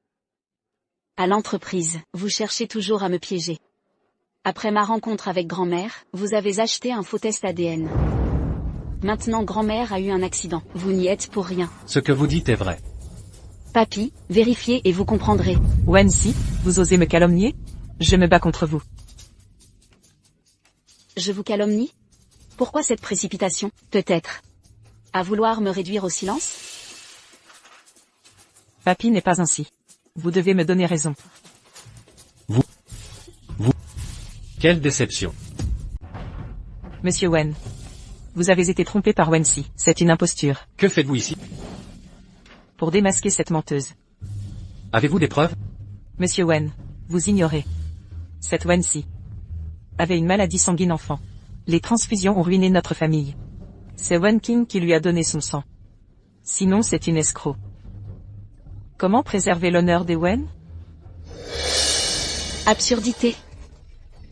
À l'entreprise, vous cherchez toujours à me piéger. Après ma rencontre avec grand-mère, vous avez acheté un faux test ADN. Maintenant grand-mère a eu un accident. Vous n'y êtes pour rien. Ce que vous dites est vrai. Papy, vérifiez et vous comprendrez. Wen si, vous osez me calomnier? Je me bats contre vous. Je vous calomnie? Pourquoi cette précipitation? Peut-être. À vouloir me réduire au silence? Papy n'est pas ainsi. Vous devez me donner raison. Quelle déception. Monsieur Wen. Vous avez été trompé par Wen si. C'est une imposture. Que faites-vous ici? Pour démasquer cette menteuse. Avez-vous des preuves? Monsieur Wen. Vous ignorez. Cette Wen si avait une maladie sanguine enfant. Les transfusions ont ruiné notre famille. C'est Wen King qui lui a donné son sang. Sinon c'est une escroc. Comment préserver l'honneur des Wen? Absurdité.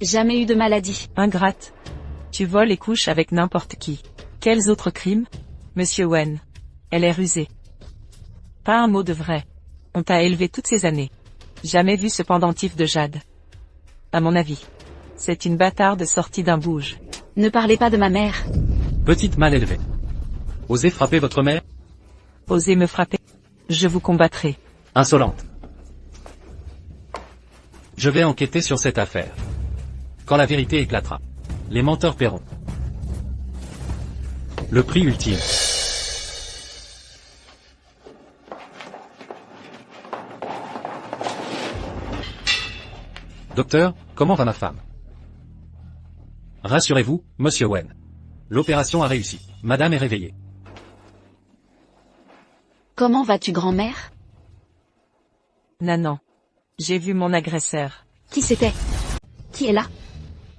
Jamais eu de maladie. Ingrate. Tu voles et couches avec n'importe qui. Quels autres crimes? Monsieur Wen. Elle est rusée. Pas un mot de vrai. On t'a élevé toutes ces années. Jamais vu ce pendentif de jade. À mon avis. C'est une bâtarde sortie d'un bouge. Ne parlez pas de ma mère. Petite mal élevée. Osez frapper votre mère? Osez me frapper. Je vous combattrai. Insolente. Je vais enquêter sur cette affaire. Quand la vérité éclatera, les menteurs paieront. Le prix ultime. Docteur, comment va ma femme? Rassurez-vous, monsieur Wen. L'opération a réussi. Madame est réveillée. Comment vas-tu grand-mère? Nanan. J'ai vu mon agresseur. Qui c'était? Qui est là?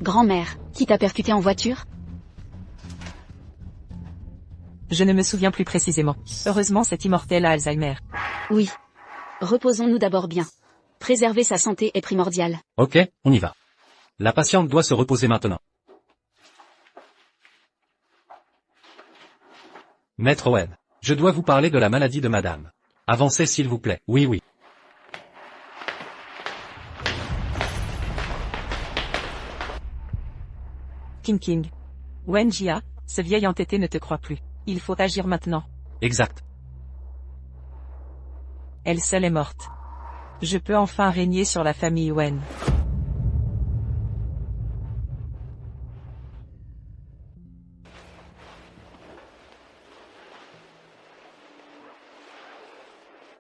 Grand-mère, qui t'a percuté en voiture? Je ne me souviens plus précisément. Heureusement cet immortel a Alzheimer. Oui. Reposons-nous d'abord bien. Préserver sa santé est primordial. Ok, on y va. La patiente doit se reposer maintenant. Maître Wen, je dois vous parler de la maladie de madame. Avancez s'il vous plaît. Oui. King. Wen Jia, ce vieil entêté ne te croit plus. Il faut agir maintenant. Exact. Elle seule est morte. Je peux enfin régner sur la famille Wen.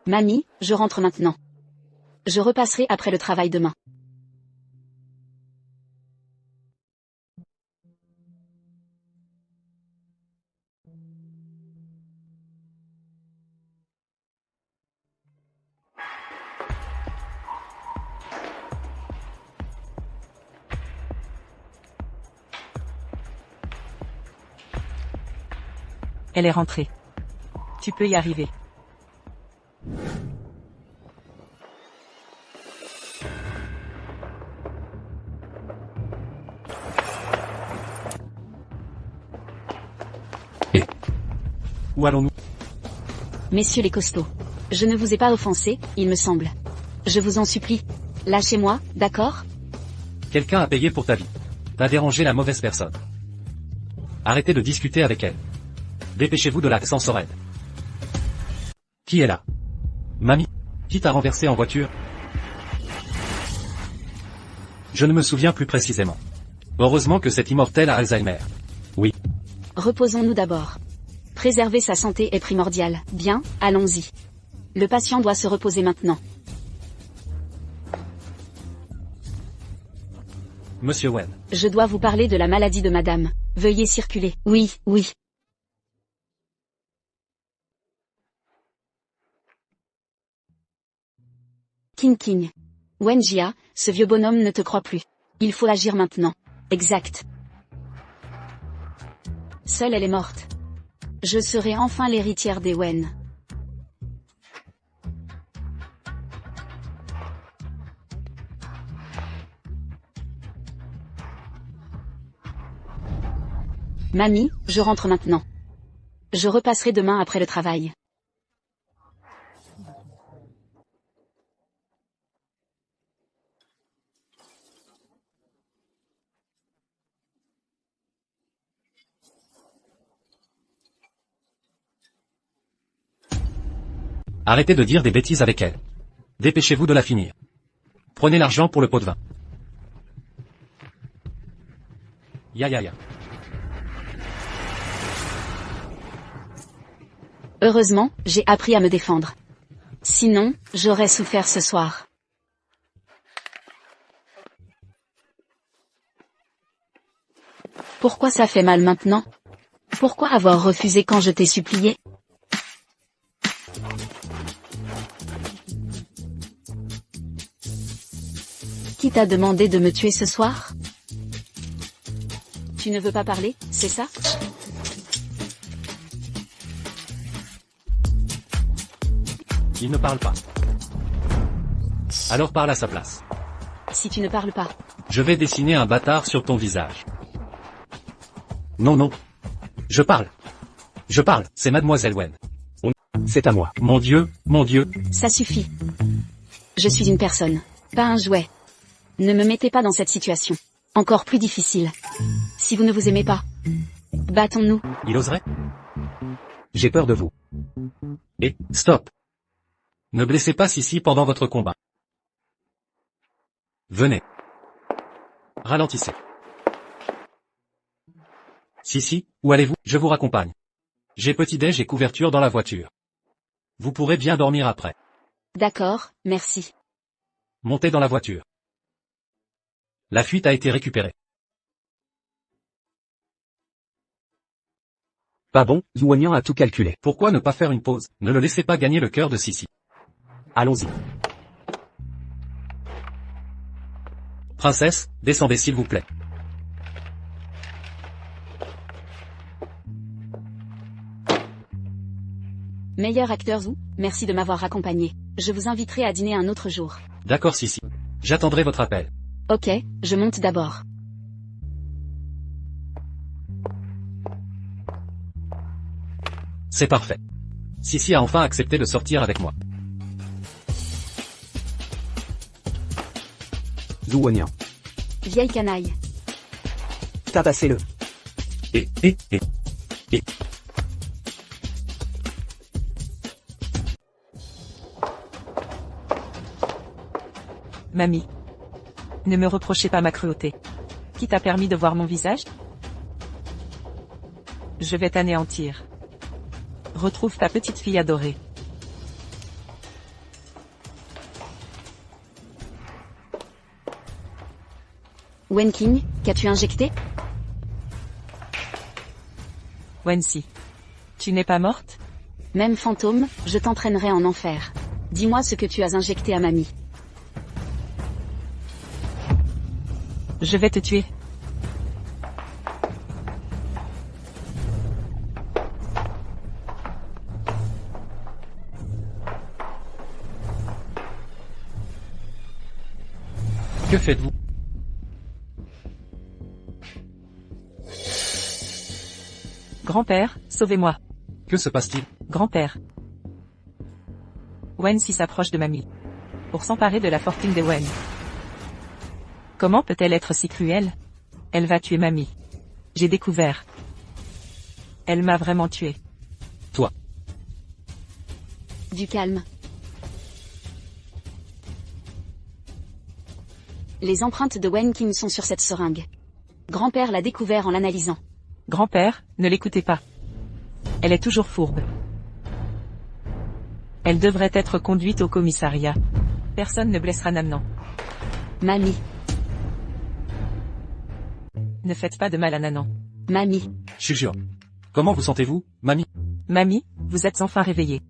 Mamie, je rentre maintenant. Je repasserai après le travail demain. Elle est rentrée. Tu peux y arriver. Où allons-nous? Messieurs les costauds. Je ne vous ai pas offensé, il me semble. Je vous en supplie. Lâchez-moi, d'accord? Quelqu'un a payé pour ta vie. T'as dérangé la mauvaise personne. Arrêtez de discuter avec elle. Dépêchez-vous de l'accent Sored. Qui est là? Mamie? Qui t'a renversé en voiture? Je ne me souviens plus précisément. Heureusement que cet immortel a Alzheimer. Oui. Reposons-nous d'abord. Préserver sa santé est primordial. Bien, allons-y. Le patient doit se reposer maintenant. Monsieur Wen. Je dois vous parler de la maladie de madame. Veuillez circuler. Oui, oui. King. Wenjia, ce vieux bonhomme ne te croit plus. Il faut agir maintenant. Exact. Seule elle est morte. Je serai enfin l'héritière des Wen. Mamie, je rentre maintenant. Je repasserai demain après le travail. Arrêtez de dire des bêtises avec elle. Dépêchez-vous de la finir. Prenez l'argent pour le pot de vin. Ya. Heureusement, j'ai appris à me défendre. Sinon, j'aurais souffert ce soir. Pourquoi ça fait mal maintenant? Pourquoi avoir refusé quand je t'ai supplié? Qui t'a demandé de me tuer ce soir? Tu ne veux pas parler, c'est ça? Il ne parle pas. Alors parle à sa place. Si tu ne parles pas. Je vais dessiner un bâtard sur ton visage. Non. Je parle, c'est mademoiselle Wen. C'est à moi. Mon Dieu. Ça suffit. Je suis une personne, pas un jouet. Ne me mettez pas dans cette situation. Encore plus difficile. Si vous ne vous aimez pas, battons-nous. Il oserait? J'ai peur de vous. Et, stop. Ne blessez pas Sissi pendant votre combat. Venez. Ralentissez. Sissi, où allez-vous? Je vous raccompagne. J'ai petit-déj et couverture dans la voiture. Vous pourrez bien dormir après. D'accord, merci. Montez dans la voiture. La fuite a été récupérée. Pas bon, Zhuonian a tout calculé. Pourquoi ne pas faire une pause? Ne le laissez pas gagner le cœur de Sissi. Allons-y. Princesse, descendez s'il vous plaît. Meilleur acteur Zhu, merci de m'avoir accompagné. Je vous inviterai à dîner un autre jour. D'accord Sissi. J'attendrai votre appel. Ok, je monte d'abord. C'est parfait. Sissi a enfin accepté de sortir avec moi. Zhuonian. Vieille canaille. Tabassez-le. Et. Mamie. Ne me reprochez pas ma cruauté. Qui t'a permis de voir mon visage? Je vais t'anéantir. Retrouve ta petite fille adorée. Wen King, qu'as-tu injecté? Wensi. Tu n'es pas morte? Même fantôme, je t'entraînerai en enfer. Dis-moi ce que tu as injecté à mamie. Je vais te tuer. Que faites-vous? Grand-père, sauvez-moi. Que se passe-t-il? Grand-père. Wency s'approche de mamie. Pour s'emparer de la fortune de Wen. Comment peut-elle être si cruelle? Elle va tuer mamie. J'ai découvert. Elle m'a vraiment tué. Toi. Du calme. Les empreintes de Wen King sont sur cette seringue. Grand-père l'a découvert en l'analysant. Grand-père, ne l'écoutez pas. Elle est toujours fourbe. Elle devrait être conduite au commissariat. Personne ne blessera Namnan. Mamie, Ne faites pas de mal à Nanan. mamie, Jure. Comment vous sentez-vous, mamie? Mamie, vous êtes enfin réveillée.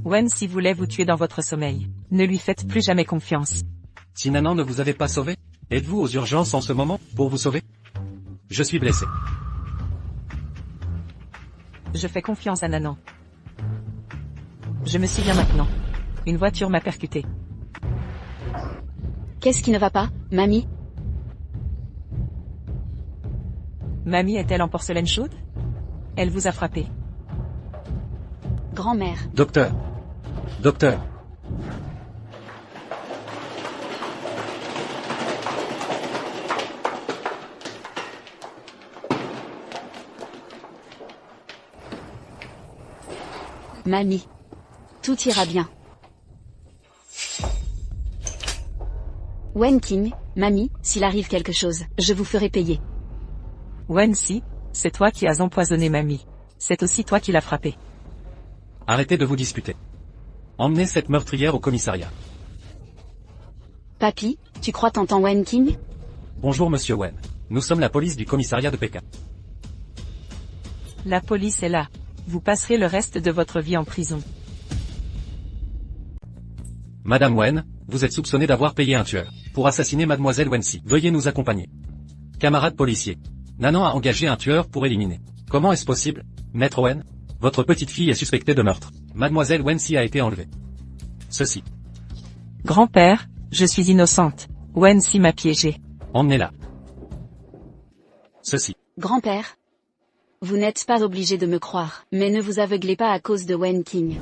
Wency voulait vous tuer dans votre sommeil. Ne lui faites plus jamais confiance. Si Nanan ne vous avait pas sauvé, êtes-vous aux urgences en ce moment, pour vous sauver? Je suis blessé. Je fais confiance à Nanan. Je me souviens maintenant. Une voiture m'a percuté. qu'est-ce qui ne va pas, mamie? Mamie est-elle en porcelaine chaude? Elle vous a frappé. Grand-mère, Docteur. Docteur. mamie. Tout ira bien. Wen King, mamie, s'il arrive quelque chose, je vous ferai payer. Wency, c'est toi qui as empoisonné mamie. C'est aussi toi qui l'as frappée. Arrêtez de vous disputer. Emmenez cette meurtrière au commissariat. Papy, tu crois t'entends Wen King? Bonjour monsieur Wen. Nous sommes la police du commissariat de Pékin. La police est là. Vous passerez le reste de votre vie en prison. Madame Wen, vous êtes soupçonnée d'avoir payé un tueur pour assassiner mademoiselle Wency. Veuillez nous accompagner. Camarades policiers. Nanan a engagé un tueur pour éliminer. Comment est-ce possible, maître Wen? Votre petite fille est suspectée de meurtre. Mademoiselle Wency a été enlevée. Ceci. Grand-père, je suis innocente. Wency m'a piégée. Emmenez-la. Ceci. Grand-père. Vous n'êtes pas obligé de me croire, mais ne vous aveuglez pas à cause de Wen King.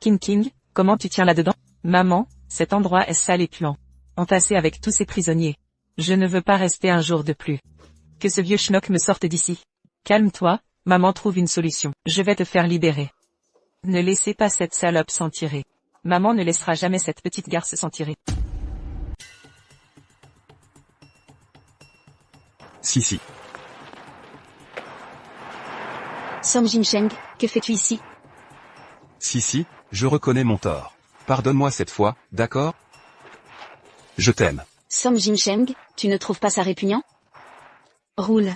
King, comment tu tiens là-dedans? Maman, cet endroit est sale et puant. Entassé avec tous ces prisonniers. Je ne veux pas rester un jour de plus. Que ce vieux schnock me sorte d'ici. Calme-toi, maman trouve une solution. Je vais te faire libérer. Ne laissez pas cette salope s'en tirer. Maman ne laissera jamais cette petite garce s'en tirer. Si. Som Jincheng, que fais-tu ici? Si, je reconnais mon tort. Pardonne-moi cette fois, d'accord? Je t'aime. Som Jincheng, tu ne trouves pas ça répugnant? Roule.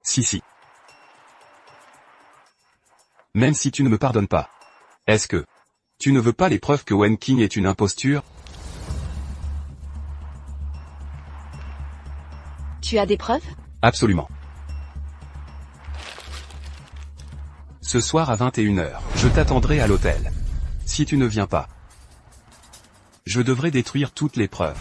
Si. Même si tu ne me pardonnes pas. Est-ce que tu ne veux pas les preuves que Wen King est une imposture? Tu as des preuves? Absolument. Ce soir à 21h, je t'attendrai à l'hôtel. Si tu ne viens pas, je devrais détruire toutes les preuves.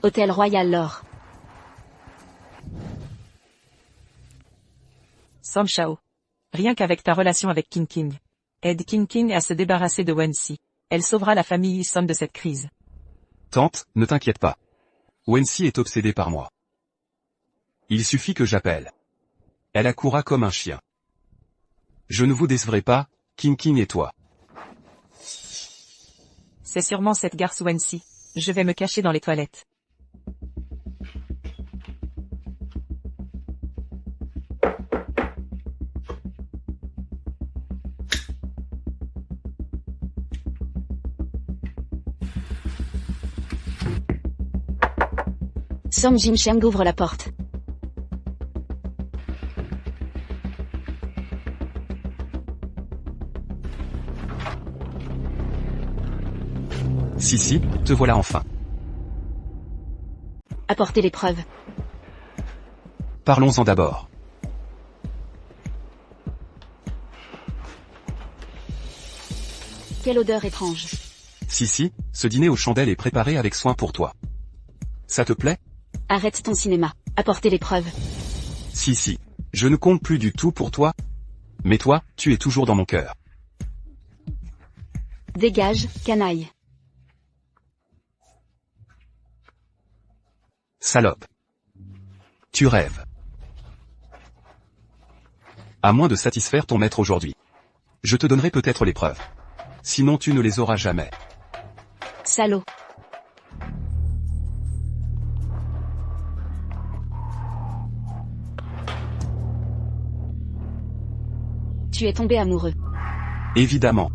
Hôtel Royal L'Or. Som Shao. Rien qu'avec ta relation avec King. Aide King à se débarrasser de Wency. Elle sauvera la famille Som de cette crise. Tante, ne t'inquiète pas. Wency est obsédée par moi. Il suffit que j'appelle. Elle accourra comme un chien. Je ne vous décevrai pas, King et toi. C'est sûrement cette garce Wency. Je vais me cacher dans les toilettes. Som Jincheng ouvre la porte. Si, te voilà enfin. Apportez les preuves. Parlons-en d'abord. Quelle odeur étrange. Si, ce dîner aux chandelles est préparé avec soin pour toi. Ça te plaît? Arrête ton cinéma. Apportez les preuves. Si, je ne compte plus du tout pour toi. Mais toi, tu es toujours dans mon cœur. Dégage, canaille. Salope. Tu rêves. À moins de satisfaire ton maître aujourd'hui. Je te donnerai peut-être les preuves. Sinon tu ne les auras jamais. Salaud. Tu es tombé amoureux. Évidemment.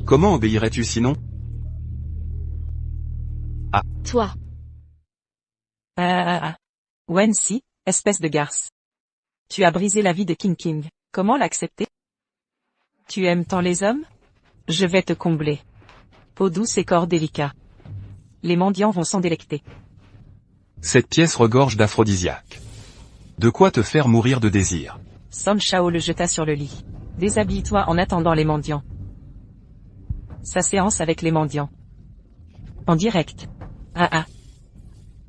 Comment obéirais-tu sinon? Toi. Wensi, espèce de garce. Tu as brisé la vie de King. Comment l'accepter? Tu aimes tant les hommes? Je vais te combler. Peau douce et corps délicat. Les mendiants vont s'en délecter. Cette pièce regorge d'aphrodisiaques. De quoi te faire mourir de désir. San Shao le jeta sur le lit. Déshabille-toi en attendant les mendiants. Sa séance avec les mendiants. En direct.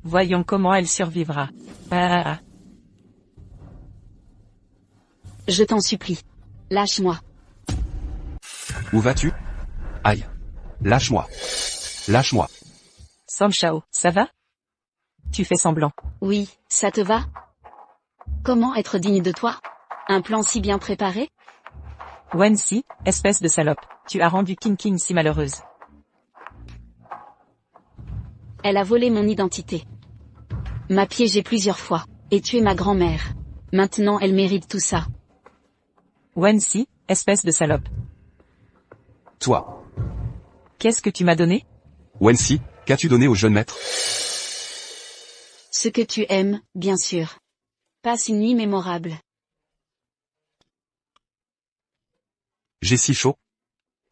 Voyons comment elle survivra. Je t'en supplie. Lâche-moi. Où vas-tu? Aïe. Lâche-moi. Lâche-moi. San Shao, ça va? Tu fais semblant. Oui, ça te va? Comment être digne de toi? Un plan si bien préparé? Wensi, espèce de salope, tu as rendu King si malheureuse. Elle a volé mon identité. M'a piégé plusieurs fois, et tué ma grand-mère. Maintenant elle mérite tout ça. Wensi, espèce de salope. Toi. Qu'est-ce que tu m'as donné? Wensi, qu'as-tu donné au jeune maître? Ce que tu aimes, bien sûr. Passe une nuit mémorable. J'ai si chaud.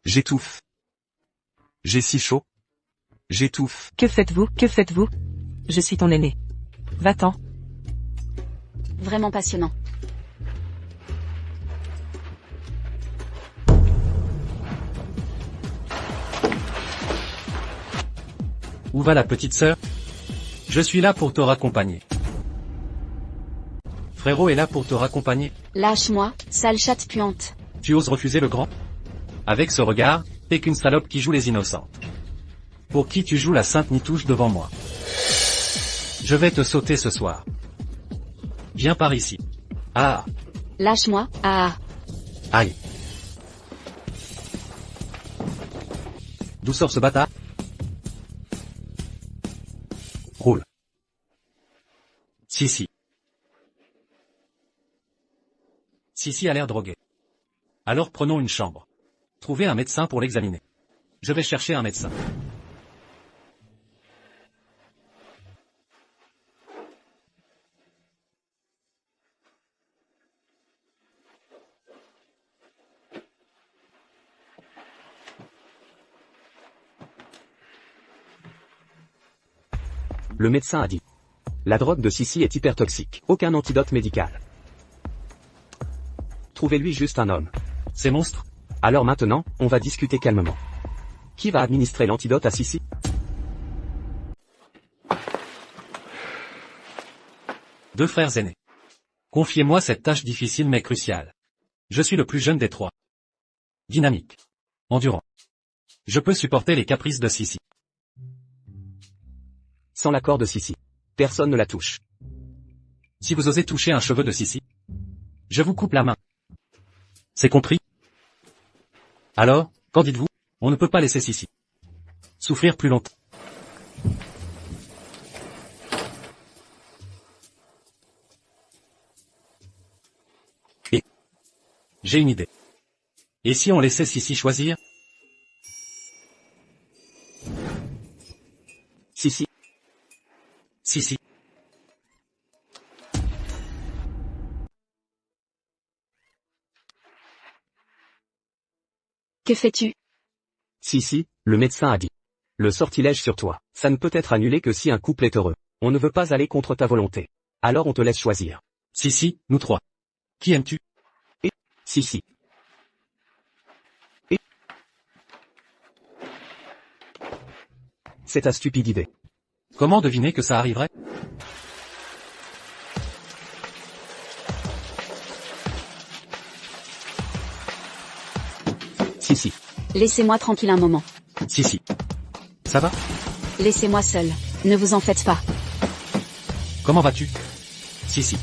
J'étouffe. J'ai si chaud. J'étouffe. Que faites-vous? Je suis ton aîné. Va-t'en. Vraiment passionnant. Où va la petite sœur? Je suis là pour te raccompagner. Frérot est là pour te raccompagner. Lâche-moi, sale chatte puante. Tu oses refuser le grand? Avec ce regard, t'es qu'une salope qui joue les innocentes. Pour qui tu joues la sainte nitouche devant moi? Je vais te sauter ce soir. Viens par ici. Ah. Lâche-moi, Aïe. D'où sort ce bâtard? Roule. Si. Si a l'air drogué. Alors prenons une chambre. Trouvez un médecin pour l'examiner. Je vais chercher un médecin. Le médecin a dit. La drogue de Sissi est hyper toxique. Aucun antidote médical. Trouvez-lui juste un homme. Ces monstres? Alors maintenant, on va discuter calmement. Qui va administrer l'antidote à Sissi? Deux frères aînés. Confiez-moi cette tâche difficile mais cruciale. Je suis le plus jeune des trois. Dynamique. Endurant. Je peux supporter les caprices de Sissi. Sans l'accord de Sissi. Personne ne la touche. Si vous osez toucher un cheveu de Sissi, je vous coupe la main. C'est compris? Alors, qu'en dites-vous? On ne peut pas laisser Sissi souffrir plus longtemps. Et j'ai une idée. Et si on laissait Sissi choisir? Sissi. Sissi. Que fais-tu? Sissi, le médecin a dit. Le sortilège sur toi, ça ne peut être annulé que si un couple est heureux. On ne veut pas aller contre ta volonté. Alors on te laisse choisir. Si, nous trois. Qui aimes-tu? Si. C'est ta stupide idée. Comment deviner que ça arriverait? Si. Laissez-moi tranquille un moment. Si. Ça va? Laissez-moi seul. Ne vous en faites pas. Comment vas-tu? Si.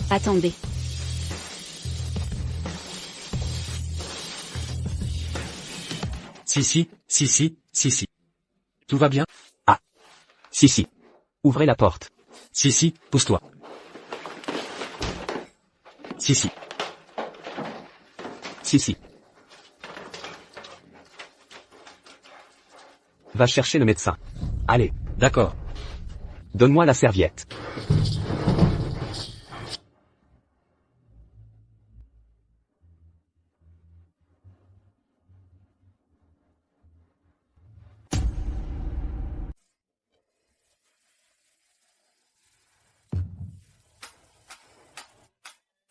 Attendez. Si. Tout va bien? Si. Ouvrez la porte. Si, pousse-toi. Si. Si. Va chercher le médecin. Allez, D'accord. donne-moi la serviette.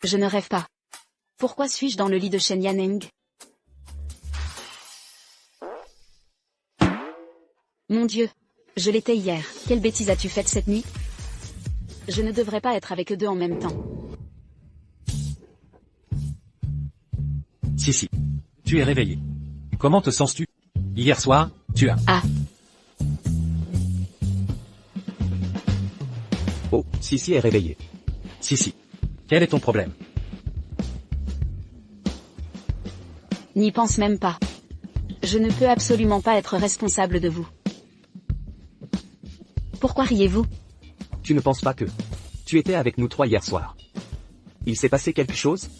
Je ne rêve pas. Pourquoi suis-je dans le lit de Shen Yaneng? Mon Dieu. Je l'étais hier. Quelle bêtise as-tu faite cette nuit? Je ne devrais pas être avec eux deux en même temps. Si. Tu es réveillé. Comment te sens-tu? Hier soir, tu as... Oh, Si est réveillé. Si. Quel est ton problème? N'y pense même pas. Je ne peux absolument pas être responsable de vous. Pourquoi riez-vous? Tu ne penses pas que... Tu étais avec nous trois hier soir. Il s'est passé quelque chose?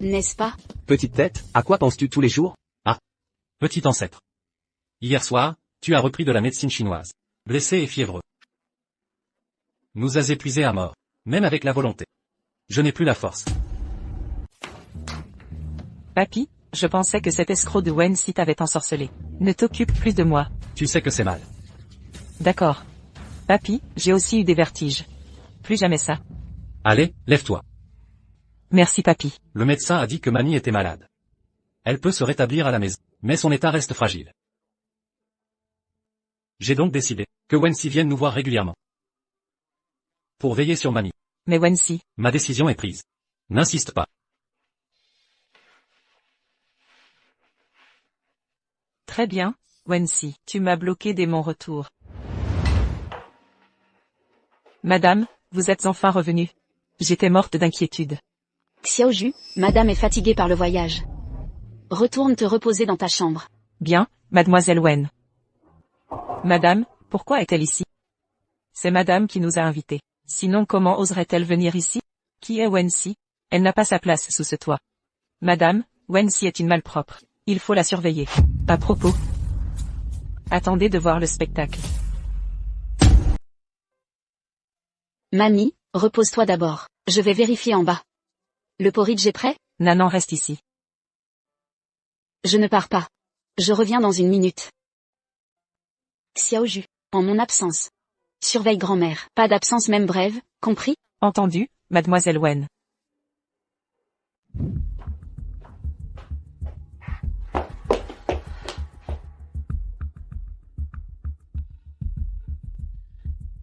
N'est-ce pas? Petite tête, à quoi penses-tu tous les jours? Petit ancêtre. Hier soir, tu as repris de la médecine chinoise. Blessé et fiévreux. Nous as épuisés à mort. Même avec la volonté. Je n'ai plus la force. Papy, je pensais que cet escroc de Wen-Si t'avait ensorcelé. Ne t'occupe plus de moi. Tu sais que c'est mal. D'accord. Papy, j'ai aussi eu des vertiges. Plus jamais ça. Allez, lève-toi. Merci papy. Le médecin a dit que Mamie était malade. Elle peut se rétablir à la maison, mais son état reste fragile. J'ai donc décidé que Wen-Si vienne nous voir régulièrement. Pour veiller sur Mamie. Mais Wen-Si, Ma décision est prise. N'insiste pas. très bien, Wen-Si, tu m'as bloqué dès mon retour. Madame, vous êtes enfin revenue. J'étais morte d'inquiétude. Xiaoju, madame est fatiguée par le voyage. Retourne te reposer dans ta chambre. Bien, mademoiselle Wen. Madame, pourquoi est-elle ici? C'est madame qui nous a invités. Sinon comment oserait-elle venir ici? Qui est Wen-Si? Elle n'a pas sa place sous ce toit. Madame, Wen-Si est une malpropre. Il faut la surveiller. À propos. Attendez de voir le spectacle. Mamie, repose-toi d'abord. Je vais vérifier en bas. Le porridge est prêt? Nanan reste ici. Je ne pars pas. Je reviens dans une minute. Xiaoju, en mon absence. Surveille grand-mère. Pas d'absence même brève, compris? Entendu, mademoiselle Wen.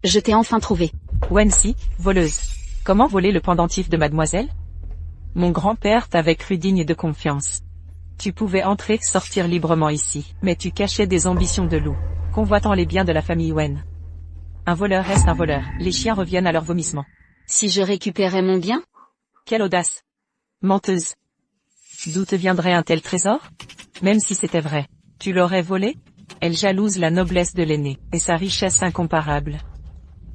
Je t'ai enfin trouvé. Wen-Si, voleuse. Comment voler le pendentif de mademoiselle? Mon grand-père t'avait cru digne de confiance. Tu pouvais entrer, sortir librement ici, mais tu cachais des ambitions de loup, convoitant les biens de la famille Wen. Un voleur reste un voleur, les chiens reviennent à leur vomissement. Si je récupérais mon bien? Quelle audace! Menteuse! D'où te viendrait un tel trésor? Même si c'était vrai, tu l'aurais volé? Elle jalouse la noblesse de l'aîné, et sa richesse incomparable.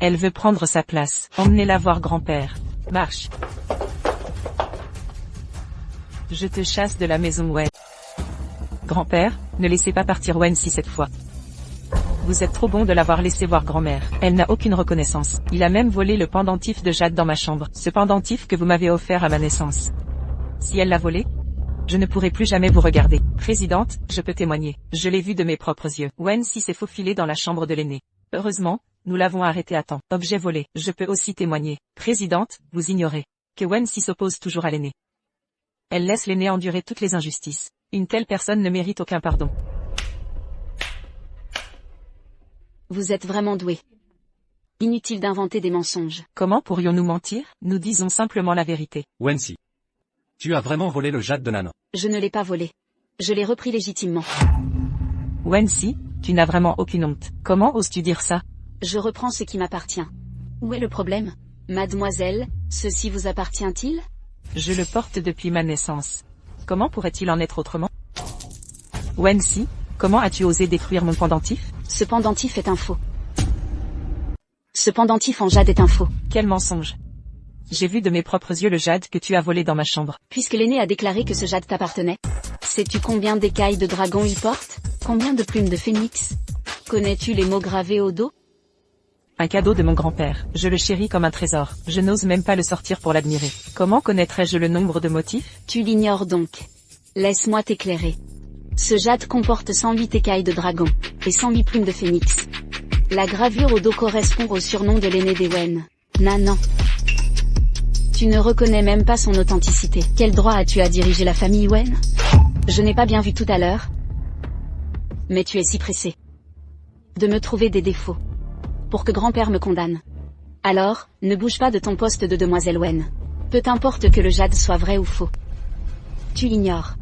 Elle veut prendre sa place, emmenez-la voir grand-père. Marche! Je te chasse de la maison Wen. Grand-père, ne laissez pas partir Wen-Si cette fois. Vous êtes trop bon de l'avoir laissé voir grand-mère. Elle n'a aucune reconnaissance. Il a même volé le pendentif de Jade dans ma chambre. Ce pendentif que vous m'avez offert à ma naissance. Si elle l'a volé, Je ne pourrai plus jamais vous regarder. Présidente, je peux témoigner. Je l'ai vu de mes propres yeux. Wen-si s'est faufilé dans la chambre de l'aîné. Heureusement, nous l'avons arrêté à temps. Objet volé. Je peux aussi témoigner. Présidente, vous ignorez que Wen-si s'oppose toujours à l'aîné. Elle laisse l'aîné endurer toutes les injustices. Une telle personne ne mérite aucun pardon. Vous êtes vraiment doué. Inutile d'inventer des mensonges. Comment pourrions-nous mentir? Nous disons simplement la vérité. Wen-si. Tu as vraiment volé le jade de Nanan. Je ne l'ai pas volé. Je l'ai repris légitimement. Wen-si, tu n'as vraiment aucune honte. Comment oses-tu dire ça? Je reprends ce qui m'appartient. Où est le problème? Mademoiselle, ceci vous appartient-il? Je le porte depuis ma naissance. Comment pourrait-il en être autrement? Wen-si, comment as-tu osé détruire mon pendentif? Ce pendentif est un faux. Ce pendentif en jade est un faux. Quel mensonge! J'ai vu de mes propres yeux le jade que tu as volé dans ma chambre. Puisque l'aîné a déclaré que ce jade t'appartenait. Sais-tu combien d'écailles de dragon il porte? Combien de plumes de phénix? Connais-tu les mots gravés au dos? Un cadeau de mon grand-père. Je le chéris comme un trésor. Je n'ose même pas le sortir pour l'admirer. Comment connaîtrais-je le nombre de motifs? Tu l'ignores donc. Laisse-moi t'éclairer. Ce jade comporte 108 écailles de dragon, et 108 plumes de phénix. La gravure au dos correspond au surnom de l'aîné des Wen. Nanan. Tu ne reconnais même pas son authenticité. Quel droit as-tu à diriger la famille Wen? Je n'ai pas bien vu tout à l'heure. Mais tu es si pressé de me trouver des défauts pour que grand-père me condamne. Alors, ne bouge pas de ton poste de demoiselle Wen. Peu importe que le jade soit vrai ou faux. Tu ignores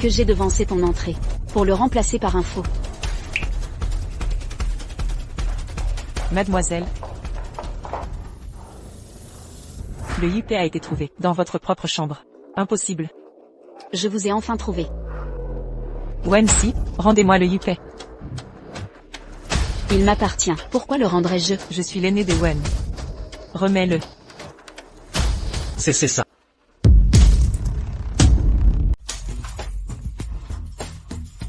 que j'ai devancé ton entrée pour le remplacer par un faux. Mademoiselle, le Yuppie a été trouvé dans votre propre chambre. Impossible. Je vous ai enfin trouvé. Wen-si, rendez-moi le Yuppie. Il m'appartient. Pourquoi le rendrais-je? Je suis l'aîné des Wen. Remets-le. C'est ça.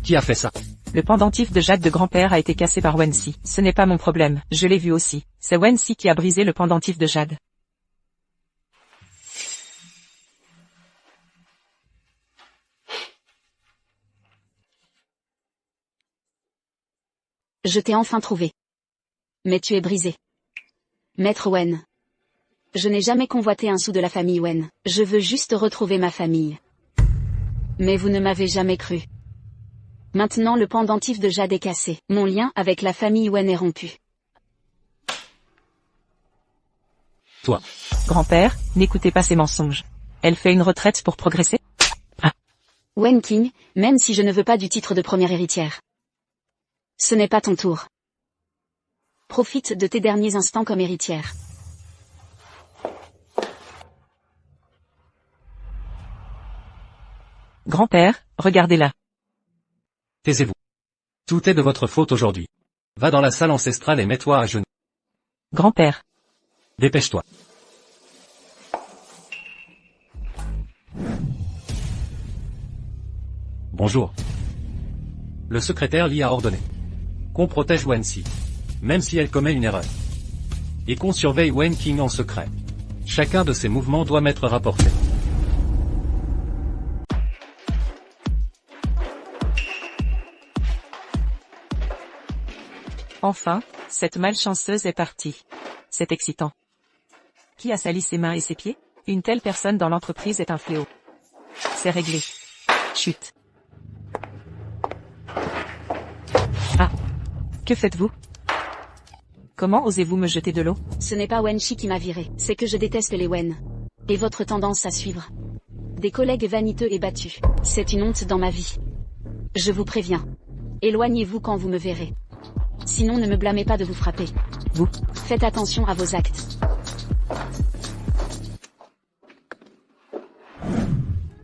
Qui a fait ça? Le pendentif de jade de grand-père a été cassé par Wen-si. Ce n'est pas mon problème, je l'ai vu aussi. C'est Wen-si qui a brisé le pendentif de jade. Je t'ai enfin trouvé. Mais tu es brisé. Maître Wen. Je n'ai jamais convoité un sou de la famille Wen. Je veux juste retrouver ma famille. Mais vous ne m'avez jamais cru. Maintenant le pendentif de jade est cassé. Mon lien avec la famille Wen est rompu. Toi. Grand-père, n'écoutez pas ces mensonges. Elle fait une retraite pour progresser? Wen King, même si je ne veux pas du titre de première héritière. Ce n'est pas ton tour. Profite de tes derniers instants comme héritière. Grand-père, regardez-la. Taisez-vous. Tout est de votre faute aujourd'hui. Va dans la salle ancestrale et mets-toi à genoux. Grand-père. Dépêche-toi. Bonjour. Le secrétaire Li a ordonné qu'on protège Wen-si, même si elle commet une erreur. Et qu'on surveille Wen King en secret. Chacun de ses mouvements doit m'être rapporté. Enfin, cette malchanceuse est partie. C'est excitant. Qui a sali ses mains et ses pieds? Une telle personne dans l'entreprise est un fléau. C'est réglé. Chut. Ah. Que faites-vous? Comment osez-vous me jeter de l'eau? Ce n'est pas Wen-chi qui m'a viré, c'est que je déteste les Wen. Et votre tendance à suivre des collègues vaniteux et battus. C'est une honte dans ma vie. Je vous préviens. Éloignez-vous quand vous me verrez. Sinon ne me blâmez pas de vous frapper. Vous. Faites attention à vos actes.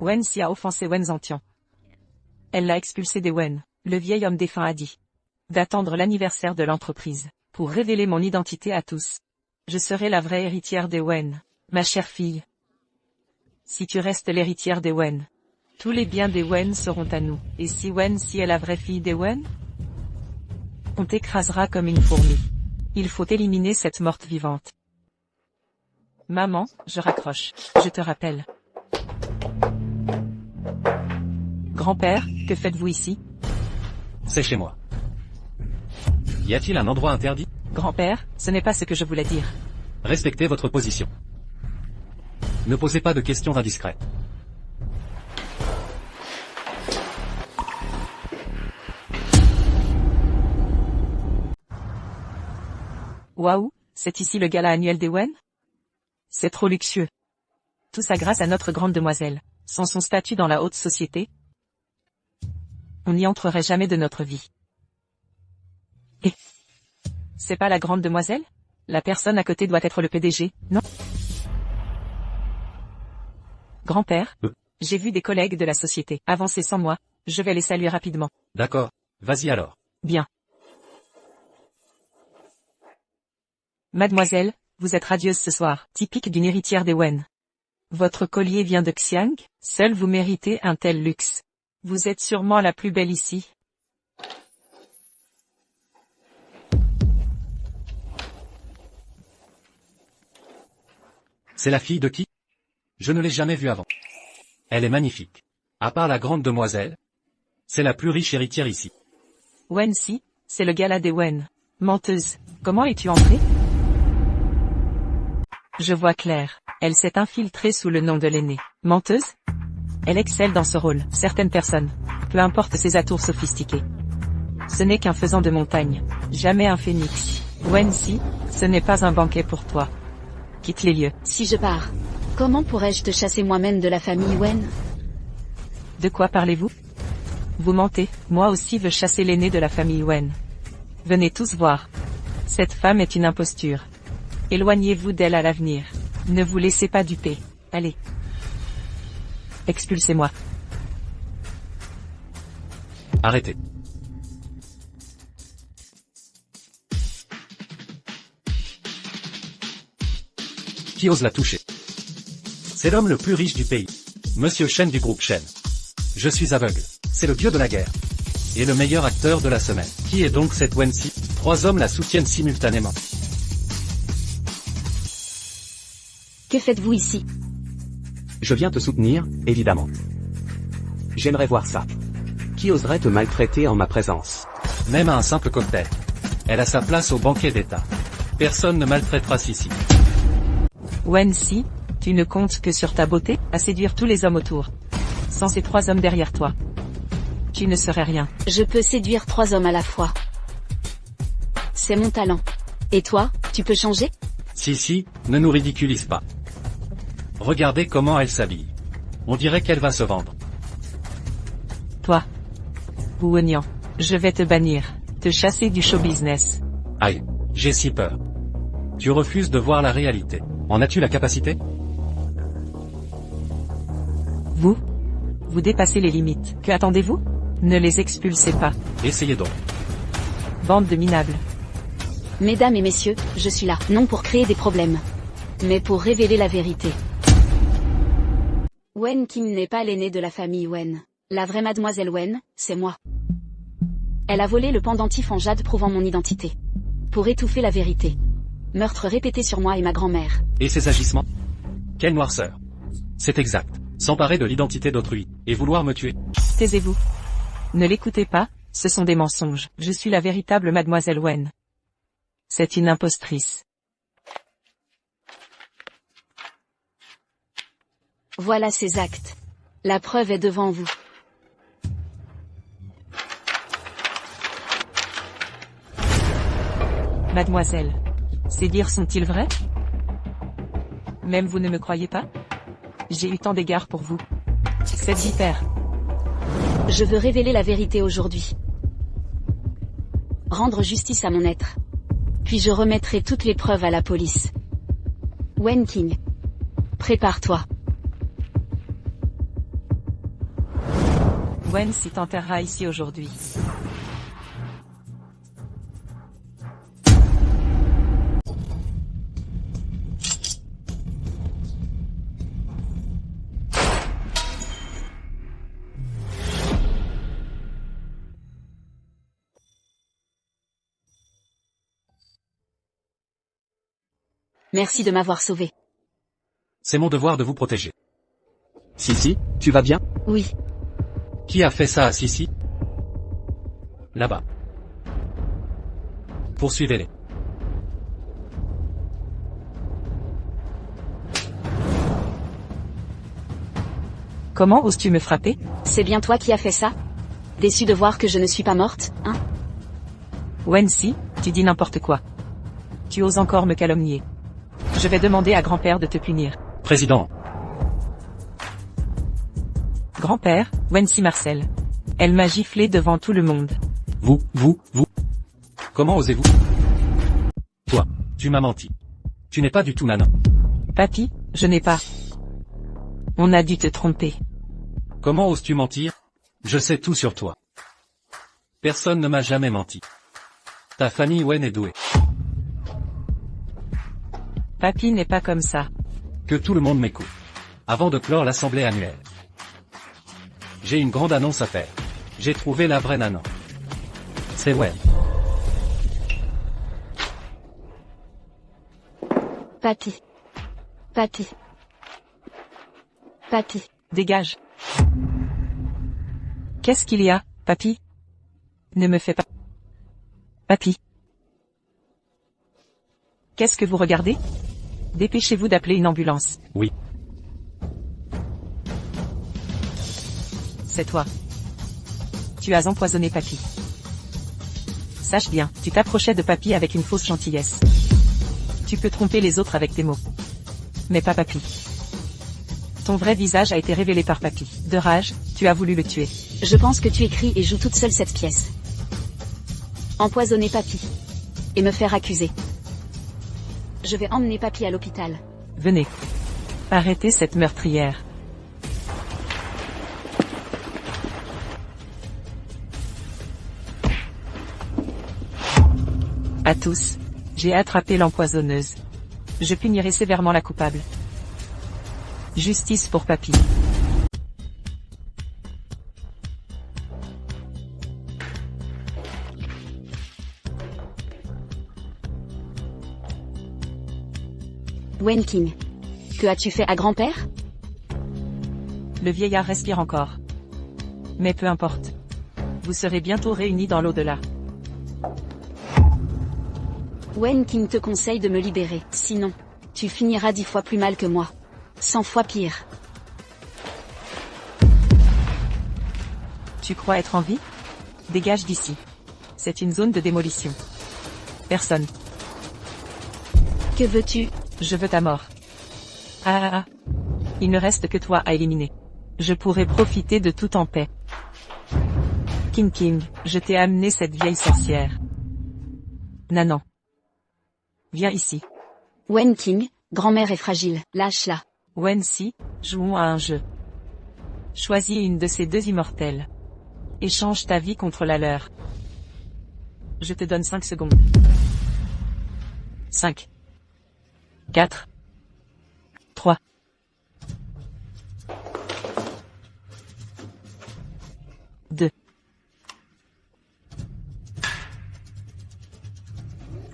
Wen-si a offensé Wen Zhantian. Elle l'a expulsé des Wen. Le vieil homme défunt a dit d'attendre l'anniversaire de l'entreprise pour révéler mon identité à tous. Je serai la vraie héritière des Wen, ma chère fille. Si tu restes l'héritière des Wen, tous les biens des Wen seront à nous. Et si Wen-si est la vraie fille des Wen, on t'écrasera comme une fourmi. Il faut éliminer cette morte vivante. Maman, je raccroche. Je te rappelle. Grand-père, que faites-vous ici? C'est chez moi. Y a-t-il un endroit interdit? Grand-père, ce n'est pas ce que je voulais dire. Respectez votre position. Ne posez pas de questions indiscrètes. Waouh, c'est ici le gala annuel d'Ewen? C'est trop luxueux. Tout ça grâce à notre grande demoiselle. Sans son statut dans la haute société, on n'y entrerait jamais de notre vie. Et c'est pas la grande demoiselle? La personne à côté doit être le PDG, non? Grand-père, j'ai vu des collègues de la société avancer sans moi, je vais les saluer rapidement. D'accord. Vas-y alors. Bien. Mademoiselle, vous êtes radieuse ce soir, typique d'une héritière d'Ewen. Votre collier vient de Xiang, seul vous méritez un tel luxe. Vous êtes sûrement la plus belle ici. C'est la fille de qui? Je ne l'ai jamais vue avant. Elle est magnifique. À part la grande demoiselle, c'est la plus riche héritière ici. Wen Si, c'est le gala d'Ewen. Menteuse, comment es-tu entrée? Je vois clair. Elle s'est infiltrée sous le nom de l'aînée. Menteuse? Elle excelle dans ce rôle. Certaines personnes, peu importe ses atours sophistiqués, ce n'est qu'un faisan de montagne, jamais un phénix. Wen Si, ce n'est pas un banquet pour toi. Quitte les lieux. Si je pars, comment pourrais-je te chasser moi-même de la famille Wen? De quoi parlez-vous? Vous mentez, moi aussi veux chasser l'aîné de la famille Wen. Venez tous voir. Cette femme est une imposture. Éloignez-vous d'elle à l'avenir. Ne vous laissez pas duper. Allez. Expulsez-moi. Arrêtez. Qui ose la toucher? C'est l'homme le plus riche du pays. Monsieur Shen du groupe Shen. Je suis aveugle. C'est le dieu de la guerre. Et le meilleur acteur de la semaine. Qui est donc cette Wen Si? 3 hommes la soutiennent simultanément. Que faites-vous ici? Je viens te soutenir, évidemment. J'aimerais voir ça. Qui oserait te maltraiter en ma présence? Même à un simple cocktail. Elle a sa place au banquet d'État. Personne ne maltraitera Sissi. Wen Si, tu ne comptes que sur ta beauté, à séduire tous les hommes autour. Sans ces 3 hommes derrière toi, tu ne serais rien. Je peux séduire 3 hommes à la fois. C'est mon talent. Et toi, tu peux changer? Sissi, ne nous ridiculise pas. Regardez comment elle s'habille. On dirait qu'elle va se vendre. Toi, Ouonian, je vais te bannir, te chasser du show business. Aïe, j'ai si peur. Tu refuses de voir la réalité. En as-tu la capacité? Vous dépassez les limites. Que attendez-vous? Ne les expulsez pas. Essayez donc. Bande de minables. Mesdames et messieurs, je suis là, non pour créer des problèmes, mais pour révéler la vérité. Wen Kim n'est pas l'aînée de la famille Wen. La vraie mademoiselle Wen, c'est moi. Elle a volé le pendentif en jade prouvant mon identité. Pour étouffer la vérité. Meurtre répété sur moi et ma grand-mère. Et ses agissements? Quelle noirceur. C'est exact. S'emparer de l'identité d'autrui, et vouloir me tuer. Taisez-vous. Ne l'écoutez pas, ce sont des mensonges. Je suis la véritable mademoiselle Wen. C'est une impostrice. Voilà ses actes. La preuve est devant vous. Mademoiselle, ces dires sont-ils vrais? Même vous ne me croyez pas? J'ai eu tant d'égards pour vous. Cette vipère. Je veux révéler la vérité aujourd'hui. Rendre justice à mon être. Puis je remettrai toutes les preuves à la police. Wen King. Prépare-toi. Wen Si t'enterrera ici aujourd'hui. Merci de m'avoir sauvé. C'est mon devoir de vous protéger. Sissi, tu vas bien? Oui. Qui a fait ça à Sissi? Là-bas. Poursuivez-les. Comment oses-tu me frapper? C'est bien toi qui as fait ça? Déçu de voir que je ne suis pas morte, hein? Wen-Si, tu dis n'importe quoi. Tu oses encore me calomnier. Je vais demander à grand-père de te punir. Président. Grand-père, Wen-Si Marcel. Elle m'a giflé devant tout le monde. Vous. Comment osez-vous? Toi, tu m'as menti. Tu n'es pas du tout nanan. Papy, je n'ai pas. On a dû te tromper. Comment oses-tu mentir? Je sais tout sur toi. Personne ne m'a jamais menti. Ta famille Wen est douée. Papy n'est pas comme ça. Que tout le monde m'écoute. Avant de clore l'assemblée annuelle. J'ai une grande annonce à faire. J'ai trouvé la vraie nanan. C'est Wen. Papy. Papy. Papy. Dégage. Qu'est-ce qu'il y a, papy? Ne me fais pas. Papy. Qu'est-ce que vous regardez? Dépêchez-vous d'appeler une ambulance. Oui. C'est toi. Tu as empoisonné papy. Sache bien, tu t'approchais de papy avec une fausse gentillesse. Tu peux tromper les autres avec tes mots. Mais pas papy. Ton vrai visage a été révélé par papy. De rage, tu as voulu le tuer. Je pense que tu écris et joues toute seule cette pièce. Empoisonner papy. Et me faire accuser. Je vais emmener papy à l'hôpital. Venez. Arrêtez cette meurtrière. À tous. J'ai attrapé l'empoisonneuse. Je punirai sévèrement la coupable. Justice pour papy. Wen King. Que as-tu fait à grand-père? Le vieillard respire encore. Mais peu importe. Vous serez bientôt réunis dans l'au-delà. Wen King te conseille de me libérer, sinon, tu finiras 10 fois plus mal que moi. 100 fois pire. Tu crois être en vie? Dégage d'ici. C'est une zone de démolition. Personne. Que veux-tu? Je veux ta mort. Ah. Il ne reste que toi à éliminer. Je pourrais profiter de tout en paix. King, je t'ai amené cette vieille sorcière. Nanan. Viens ici. Wen King, grand-mère est fragile, lâche-la. Wen-Si, jouons à un jeu. Choisis une de ces deux immortelles. Échange ta vie contre la leur. Je te donne 5 secondes. 5. 4. 3. 2.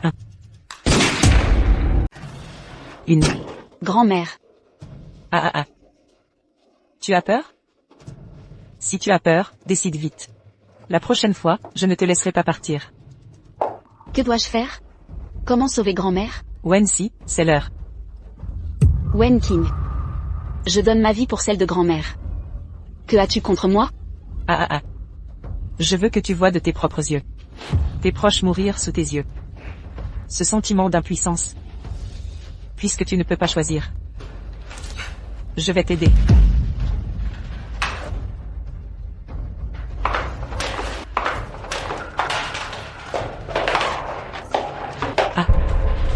1. Une. Grand-mère. Ah. Tu as peur? Si tu as peur, décide vite. La prochaine fois, je ne te laisserai pas partir. Que dois-je faire? Comment sauver grand-mère? Wen-Si, c'est l'heure. Wen King. Je donne ma vie pour celle de grand-mère. Que as-tu contre moi? Ah. Je veux que tu vois de tes propres yeux. Tes proches mourir sous tes yeux. Ce sentiment d'impuissance. Puisque tu ne peux pas choisir. Je vais t'aider.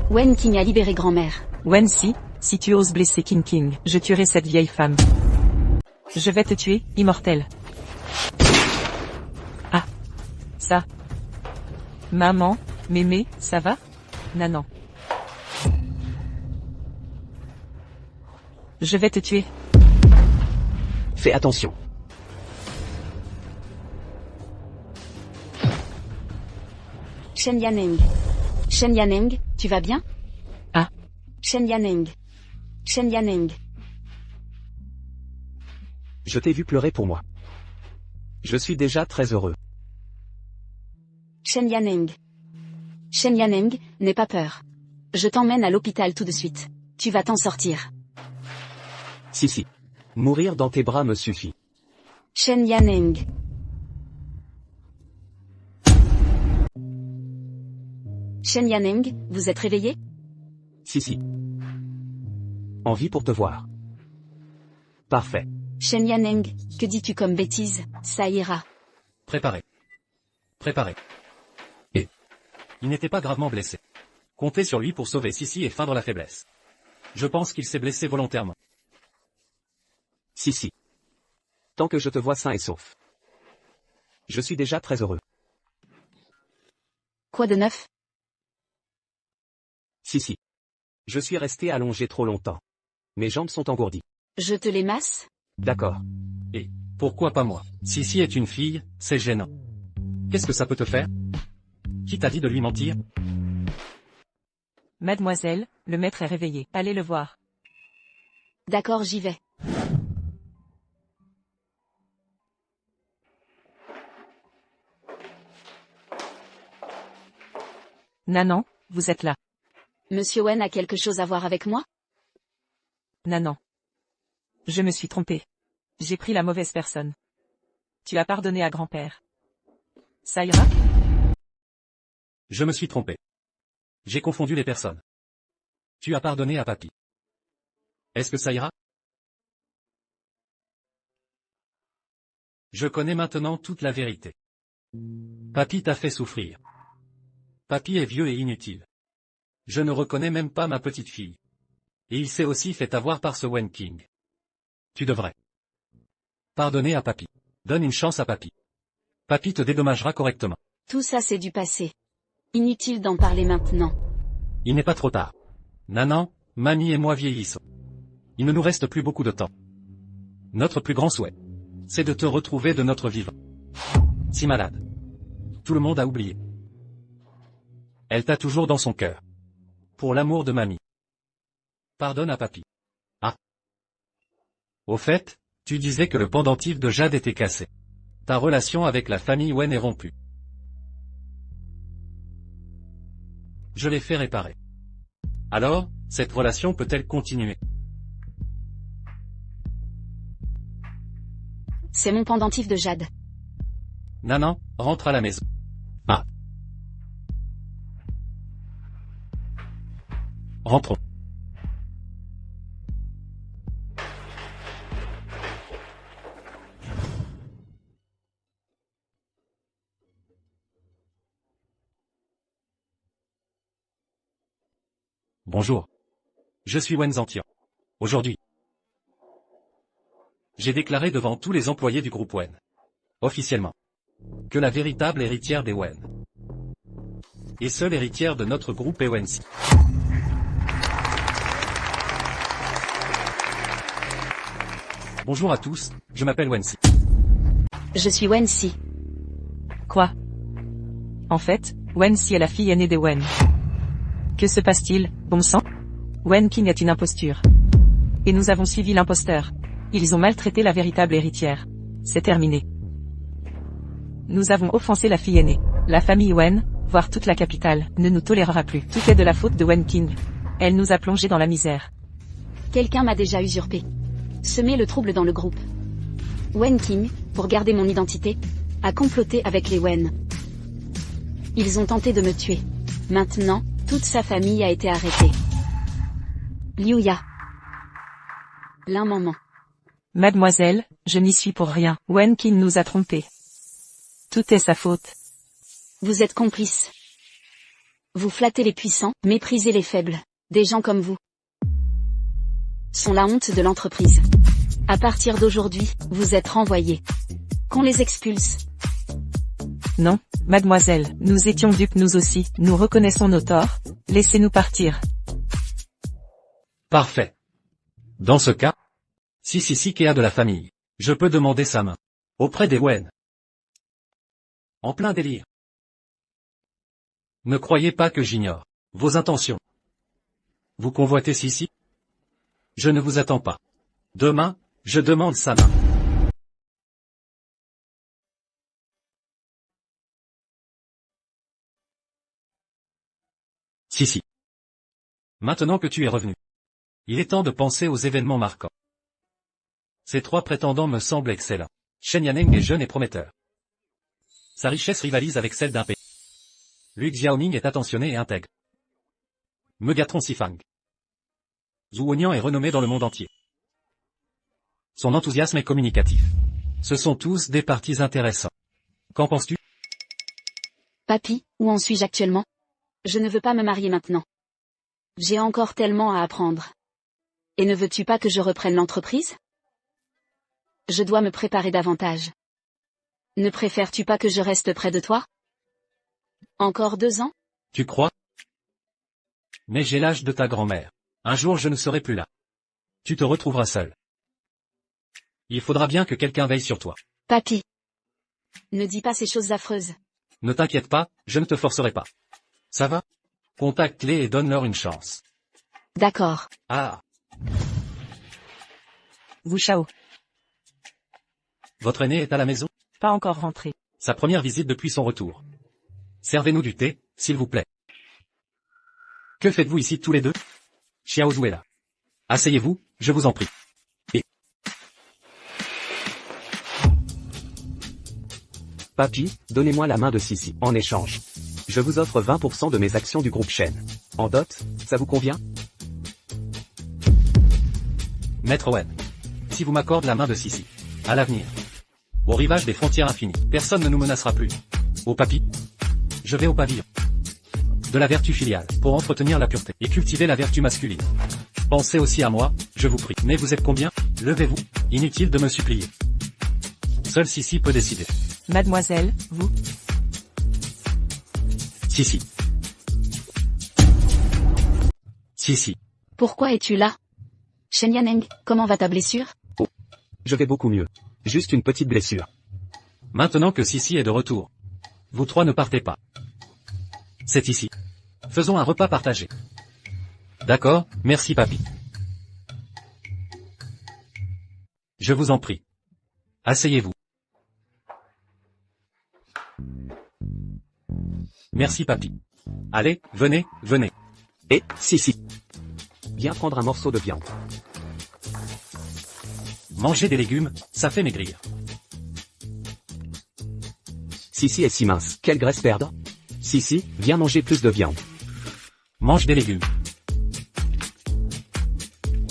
Wen King a libéré grand-mère. Wen-Si, si tu oses blesser King, je tuerai cette vieille femme. Je vais te tuer, immortel. Ah. Ça. Maman, mémé, ça va? Nanan. Je vais te tuer. Fais attention. Shen Yaneng. Shen Yaneng, tu vas bien? Ah. Shen Yaneng. Shen Yaneng. Je t'ai vu pleurer pour moi. Je suis déjà très heureux. Shen Yaneng. Shen Yaneng, n'aie pas peur. Je t'emmène à l'hôpital tout de suite. Tu vas t'en sortir. Si. Mourir dans tes bras me suffit. Shen Yaneng. Shen Yaneng, vous êtes réveillé? Si. Envie pour te voir. Parfait. Shen Yaneng, que dis-tu comme bêtise? Ça ira. Préparé. Et il n'était pas gravement blessé. Comptez sur lui pour sauver Sissi et feindre la faiblesse. Je pense qu'il s'est blessé volontairement. Si. Tant que je te vois sain et sauf. Je suis déjà très heureux. Quoi de neuf? Si. Je suis resté allongé trop longtemps. Mes jambes sont engourdies. Je te les masse? D'accord. Et pourquoi pas moi? Sissi est une fille, c'est gênant. Qu'est-ce que ça peut te faire? Qui t'a dit de lui mentir? Mademoiselle, le maître est réveillé. Allez le voir. D'accord, j'y vais. Nanan, vous êtes là. Monsieur Wen a quelque chose à voir avec moi? Nanan. Je me suis trompé. J'ai pris la mauvaise personne. Tu as pardonné à grand-père. Ça ira? Je me suis trompé. J'ai confondu les personnes. Tu as pardonné à papy. Est-ce que ça ira? Je connais maintenant toute la vérité. Papy t'a fait souffrir. Papy est vieux et inutile. Je ne reconnais même pas ma petite fille. Et il s'est aussi fait avoir par ce Wen King. Tu devrais pardonner à papy. Donne une chance à papy. Papy te dédommagera correctement. Tout ça c'est du passé. Inutile d'en parler maintenant. Il n'est pas trop tard. Nanan, mamie et moi vieillissons. Il ne nous reste plus beaucoup de temps. Notre plus grand souhait, c'est de te retrouver de notre vivant. Si malade. Tout le monde a oublié. Elle t'a toujours dans son cœur. Pour l'amour de mamie. Pardonne à papy. Ah. Au fait, tu disais que le pendentif de Jade était cassé. Ta relation avec la famille Wen est rompue. Je l'ai fait réparer. Alors, cette relation peut-elle continuer? C'est mon pendentif de Jade. Nanan, rentre à la maison. Ah. Rentrons. Bonjour. Je suis Wen Zhantian. Aujourd'hui, j'ai déclaré devant tous les employés du groupe Wen, officiellement, que la véritable héritière des Wen, et seule héritière de notre groupe est Wen Si. Bonjour à tous, je m'appelle Wen Si. Je suis Wen Si. Quoi? En fait, Wen Si est la fille aînée des Wen. Que se passe-t-il, bon sang? Wen King est une imposture. Et nous avons suivi l'imposteur. Ils ont maltraité la véritable héritière. C'est terminé. Nous avons offensé la fille aînée. La famille Wen, voire toute la capitale, ne nous tolérera plus. Tout est de la faute de Wen King. Elle nous a plongés dans la misère. Quelqu'un m'a déjà usurpé. Semé le trouble dans le groupe. Wen King, pour garder mon identité, a comploté avec les Wen. Ils ont tenté de me tuer. Maintenant, toute sa famille a été arrêtée. Liu Ya. L'un m'en ment. Mademoiselle, je n'y suis pour rien. Wen King nous a trompés. Tout est sa faute. Vous êtes complices. Vous flattez les puissants, méprisez les faibles. Des gens comme vous sont la honte de l'entreprise. À partir d'aujourd'hui, vous êtes renvoyés. Qu'on les expulse. Non, mademoiselle, nous étions dupes nous aussi, nous reconnaissons nos torts, laissez-nous partir. Parfait. Dans ce cas, si Kea de la famille, je peux demander sa main. Auprès des Wen. En plein délire. Ne croyez pas que j'ignore vos intentions. Vous convoitez Sissi? Je ne vous attends pas. Demain, je demande sa main. Si. Maintenant que tu es revenu. Il est temps de penser aux événements marquants. Ces 3 prétendants me semblent excellents. Shen Yaneng est jeune et prometteur. Sa richesse rivalise avec celle d'un pays. Lu Xiaoming est attentionné et intègre. Megatron Sifang. Zhu Wonian est renommé dans le monde entier. Son enthousiasme est communicatif. Ce sont tous des partis intéressants. Qu'en penses-tu? Papy, où en suis-je actuellement? Je ne veux pas me marier maintenant. J'ai encore tellement à apprendre. Et ne veux-tu pas que je reprenne l'entreprise? Je dois me préparer davantage. Ne préfères-tu pas que je reste près de toi? Encore 2 ans? Tu crois? Mais j'ai l'âge de ta grand-mère. Un jour je ne serai plus là. Tu te retrouveras seul. Il faudra bien que quelqu'un veille sur toi. Papy. Ne dis pas ces choses affreuses. Ne t'inquiète pas, je ne te forcerai pas. Ça va? Contacte-les et donne-leur une chance. D'accord. Ah, Wu Shao. votre aîné est à la maison? Pas encore rentré. Sa première visite depuis son retour. Servez-nous du thé, s'il vous plaît. Que faites-vous ici tous les deux? Xiao Zhu est là. Asseyez-vous, je vous en prie. Papy, donnez-moi la main de Sissi. En échange, je vous offre 20% de mes actions du groupe Shen. En dot, ça vous convient? Maître Wen. Si vous m'accordez la main de Sissi. À l'avenir. Au rivage des frontières infinies. Personne ne nous menacera plus. Au papy. Je vais au pavillon. De la vertu filiale, pour entretenir la pureté, et cultiver la vertu masculine. Pensez aussi à moi, je vous prie. Mais vous êtes combien? Levez-vous. Inutile de me supplier. Seul Sissi peut décider. Mademoiselle, vous? Sissi. Sissi. Pourquoi es-tu là? Shen Yaneng, comment va ta blessure? Je vais beaucoup mieux. Juste une petite blessure. Maintenant que Sissi est de retour. Vous 3 ne partez pas. C'est ici. Faisons un repas partagé. D'accord, merci papy. Je vous en prie. Asseyez-vous. Merci papy. Allez, venez, venez. Et, Sissi. Viens prendre un morceau de viande. Manger des légumes, ça fait maigrir. Sissi est si mince, quelle graisse perdre? Sissi, viens manger plus de viande. Mange des légumes.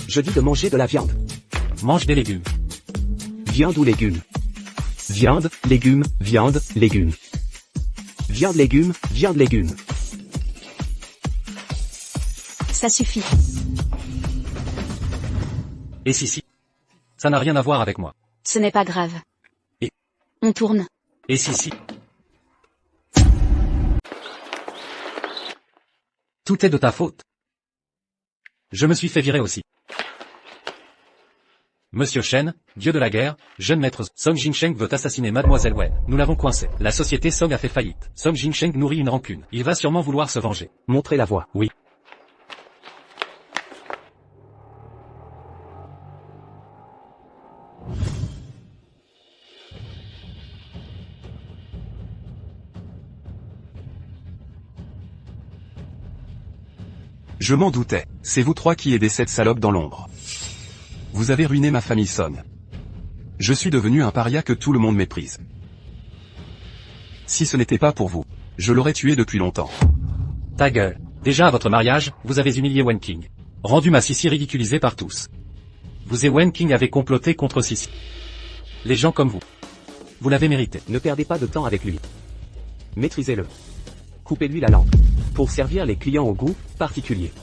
Je dis de manger de la viande. Mange des légumes. Viande ou légumes? Viande, légumes, viande, légumes. Viande, légumes, viande, légumes. Ça suffit. Et Sissi? Ça n'a rien à voir avec moi. Ce n'est pas grave. Et- On tourne. Et Sissi? Tout est de ta faute. Je me suis fait virer aussi. Monsieur Shen, dieu de la guerre, jeune maître Song Jingsheng veut assassiner Mademoiselle Wen. Nous l'avons coincé. La société Song a fait faillite. Song Jingsheng nourrit une rancune. Il va sûrement vouloir se venger. Montrez la voie. Oui. Je m'en doutais, c'est vous 3 qui aidez cette salope dans l'ombre. Vous avez ruiné ma famille Song. Je suis devenu un paria que tout le monde méprise. Si ce n'était pas pour vous, je l'aurais tué depuis longtemps. Ta gueule. Déjà à votre mariage, vous avez humilié Wen King. Rendu ma Sissi ridiculisée par tous. Vous et Wen King avez comploté contre Sissi. Les gens comme vous. Vous l'avez mérité. Ne perdez pas de temps avec lui. Maîtrisez-le. Coupez-lui la langue. Pour servir les clients au goût particulier.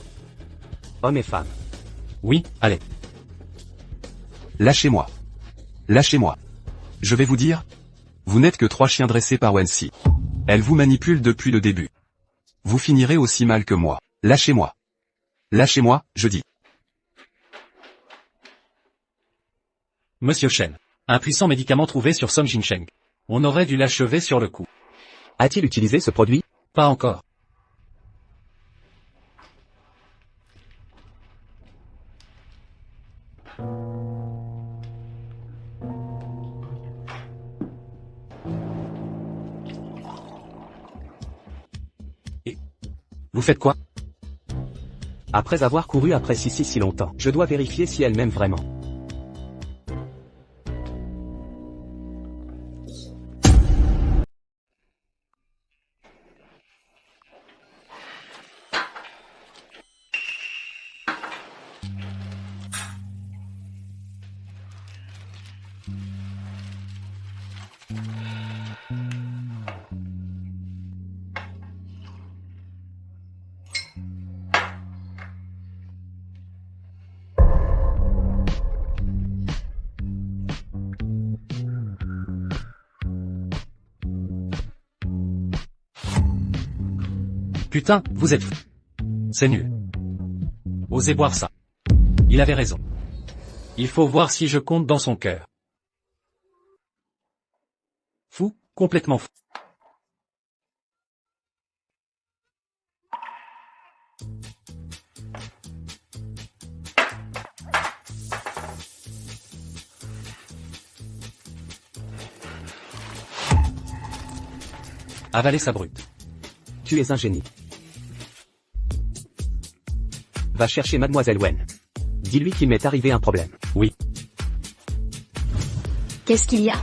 Hommes et femmes. Oui, allez. Lâchez-moi. Lâchez-moi. Je vais vous dire. Vous n'êtes que 3 chiens dressés par Wensi. Elle vous manipule depuis le début. Vous finirez aussi mal que moi. Lâchez-moi. Lâchez-moi, je dis. Monsieur Shen. Un puissant médicament trouvé sur Song Jingsheng. On aurait dû l'achever sur le coup. A-t-il utilisé ce produit? Pas encore. Et vous faites quoi? Après avoir couru après Sissi si longtemps, je dois vérifier si elle m'aime vraiment. Putain, vous êtes fou. C'est nul. Osez boire ça. Il avait raison. Il faut voir si je compte dans son cœur. Fou, complètement fou. Avaler sa brute. Tu es un génie. Va chercher Mademoiselle Wen. Dis-lui qu'il m'est arrivé un problème. Oui. Qu'est-ce qu'il y a?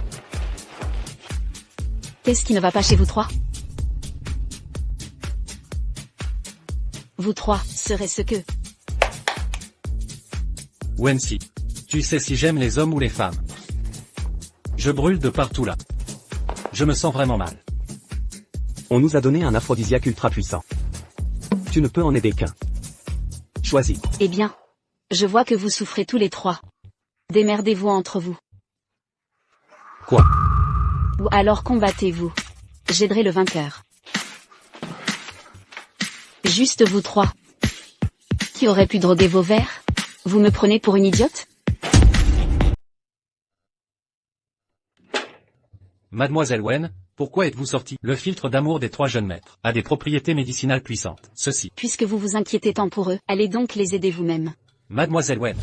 Qu'est-ce qui ne va pas chez vous trois? Vous trois, serait-ce que... Wensi. Tu sais si j'aime les hommes ou les femmes. Je brûle de partout là. Je me sens vraiment mal. On nous a donné un aphrodisiaque ultra puissant. Tu ne peux en aider qu'un. Choisis. Eh bien, je vois que vous souffrez tous les trois. Démerdez-vous entre vous. Quoi? Ou alors combattez-vous. J'aiderai le vainqueur. Juste vous trois. Qui aurait pu droguer vos verres? Vous me prenez pour une idiote? Mademoiselle Wen, pourquoi êtes-vous sortie? Le filtre d'amour des trois jeunes maîtres a des propriétés médicinales puissantes. Ceci. Puisque vous vous inquiétez tant pour eux, allez donc les aider vous-même. Mademoiselle Wen.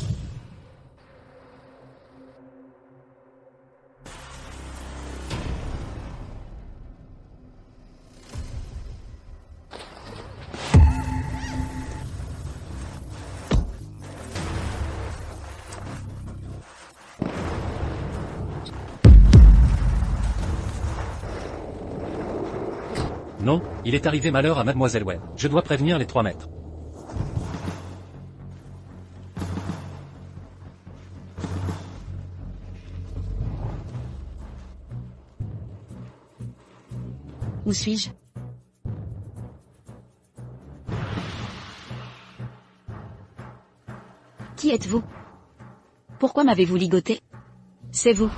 Non, il est arrivé malheur à Mademoiselle Wen. Je dois prévenir les trois maîtres. Où suis-je? Qui êtes-vous? Pourquoi m'avez-vous ligoté? C'est vous.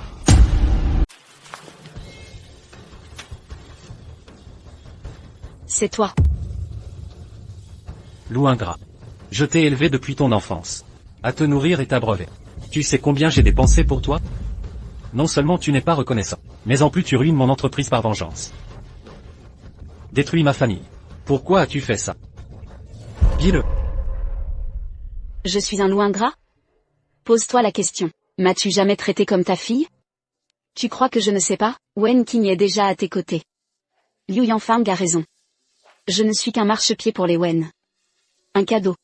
C'est toi. Loup ingrat. Je t'ai élevé depuis ton enfance. À te nourrir et t'abreuver. Tu sais combien j'ai dépensé pour toi? Non seulement tu n'es pas reconnaissant, mais en plus tu ruines mon entreprise par vengeance. Détruis ma famille. Pourquoi as-tu fait ça? Dis-le. Je suis un loup ingrat? Pose-toi la question. M'as-tu jamais traité comme ta fille? Tu crois que je ne sais pas? Wen Qing est déjà à tes côtés. Liu Yanfang a raison. Je ne suis qu'un marchepied pour les Wen. Un cadeau.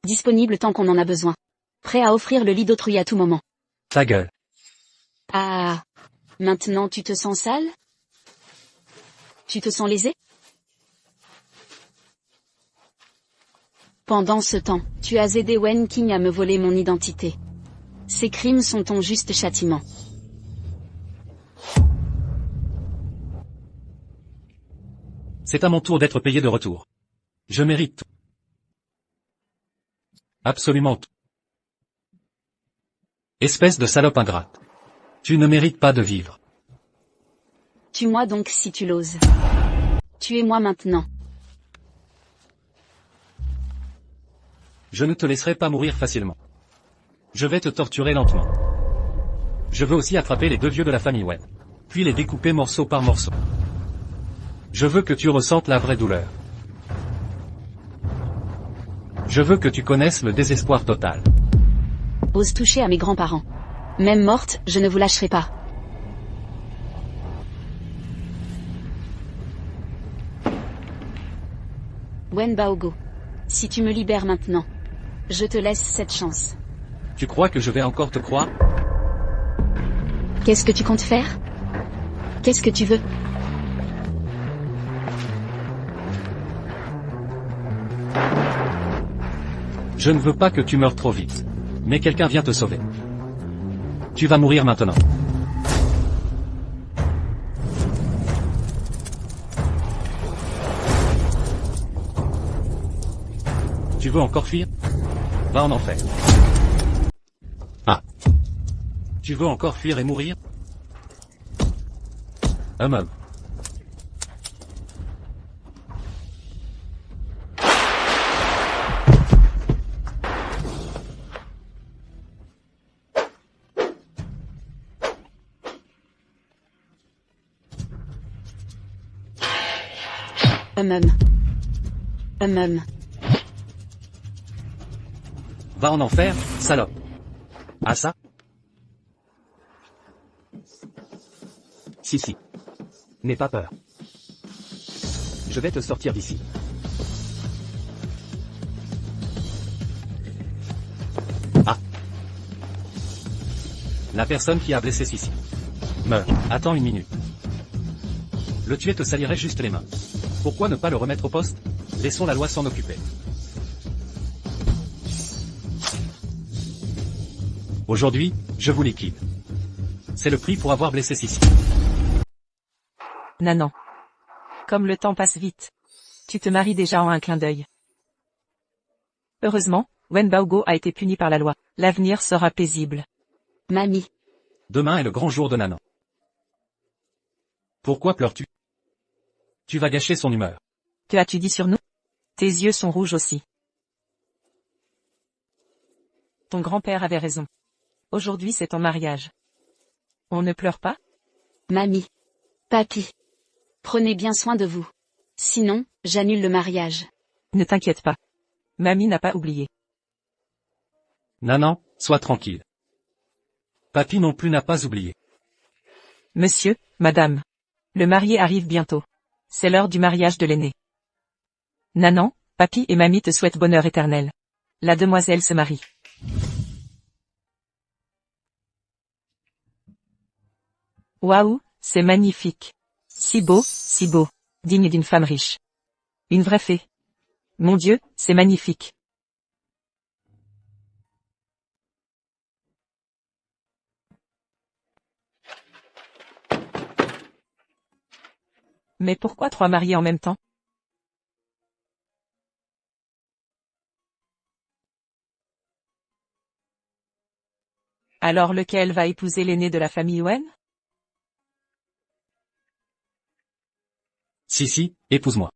Disponible tant qu'on en a besoin. Prêt à offrir le lit d'autrui à tout moment. Ta gueule. Ah. Maintenant tu te sens sale? Tu te sens lésé? Pendant ce temps, tu as aidé Wen Qing à me voler mon identité. Ces crimes sont ton juste châtiment. C'est à mon tour d'être payé de retour. Je mérite tout. Absolument tout. Espèce de salope ingrate. Tu ne mérites pas de vivre. Tue-moi donc si tu l'oses. Tuez-moi maintenant. Je ne te laisserai pas mourir facilement. Je vais te torturer lentement. Je veux aussi attraper les deux vieux de la famille Wen. Puis les découper morceau par morceau. Je veux que tu ressentes la vraie douleur. Je veux que tu connaisses le désespoir total. Ose toucher à mes grands-parents. Même morte, je ne vous lâcherai pas. Wen Baogo. Si tu me libères maintenant, Je te laisse cette chance. Tu crois que je vais encore te croire? Qu'est-ce que tu comptes faire? Qu'est-ce que tu veux? Je ne veux pas que tu meures trop vite. Mais quelqu'un vient te sauver. Tu vas mourir maintenant. Tu veux encore fuir? Va en enfer. Ah. Tu veux encore fuir et mourir? Hum. Hum. Va en enfer, salope. Ah ça? Si. N'aie pas peur. Je vais te sortir d'ici. Ah. La personne qui a blessé Sissi. Meurt. Attends une minute. Le tuer te salirait juste les mains. Pourquoi ne pas le remettre au poste? Laissons la loi s'en occuper. Aujourd'hui, je vous liquide. C'est le prix pour avoir blessé Sissi. Nanan. Comme le temps passe vite. Tu te maries déjà en un clin d'œil. Heureusement, Wen Baogo a été puni par la loi. L'avenir sera paisible. Mamie. Demain est le grand jour de Nanan. Pourquoi pleures-tu? Tu vas gâcher son humeur. Que as-tu dit sur nous? Tes yeux sont rouges aussi. Ton grand-père avait raison. Aujourd'hui c'est ton mariage. On ne pleure pas? Mamie. Papy. Prenez bien soin de vous. Sinon, j'annule le mariage. Ne t'inquiète pas. Mamie n'a pas oublié. Nanan, sois tranquille. Papy non plus n'a pas oublié. Monsieur, madame. Le marié arrive bientôt. C'est l'heure du mariage de l'aîné. Nanan, papy et mamie te souhaitent bonheur éternel. La demoiselle se marie. Waouh, c'est magnifique. Si beau, digne d'une femme riche. Une vraie fée. Mon Dieu, c'est magnifique. Mais pourquoi 3 mariés en même temps? Alors lequel va épouser l'aîné de la famille Wen? Sissi, épouse-moi.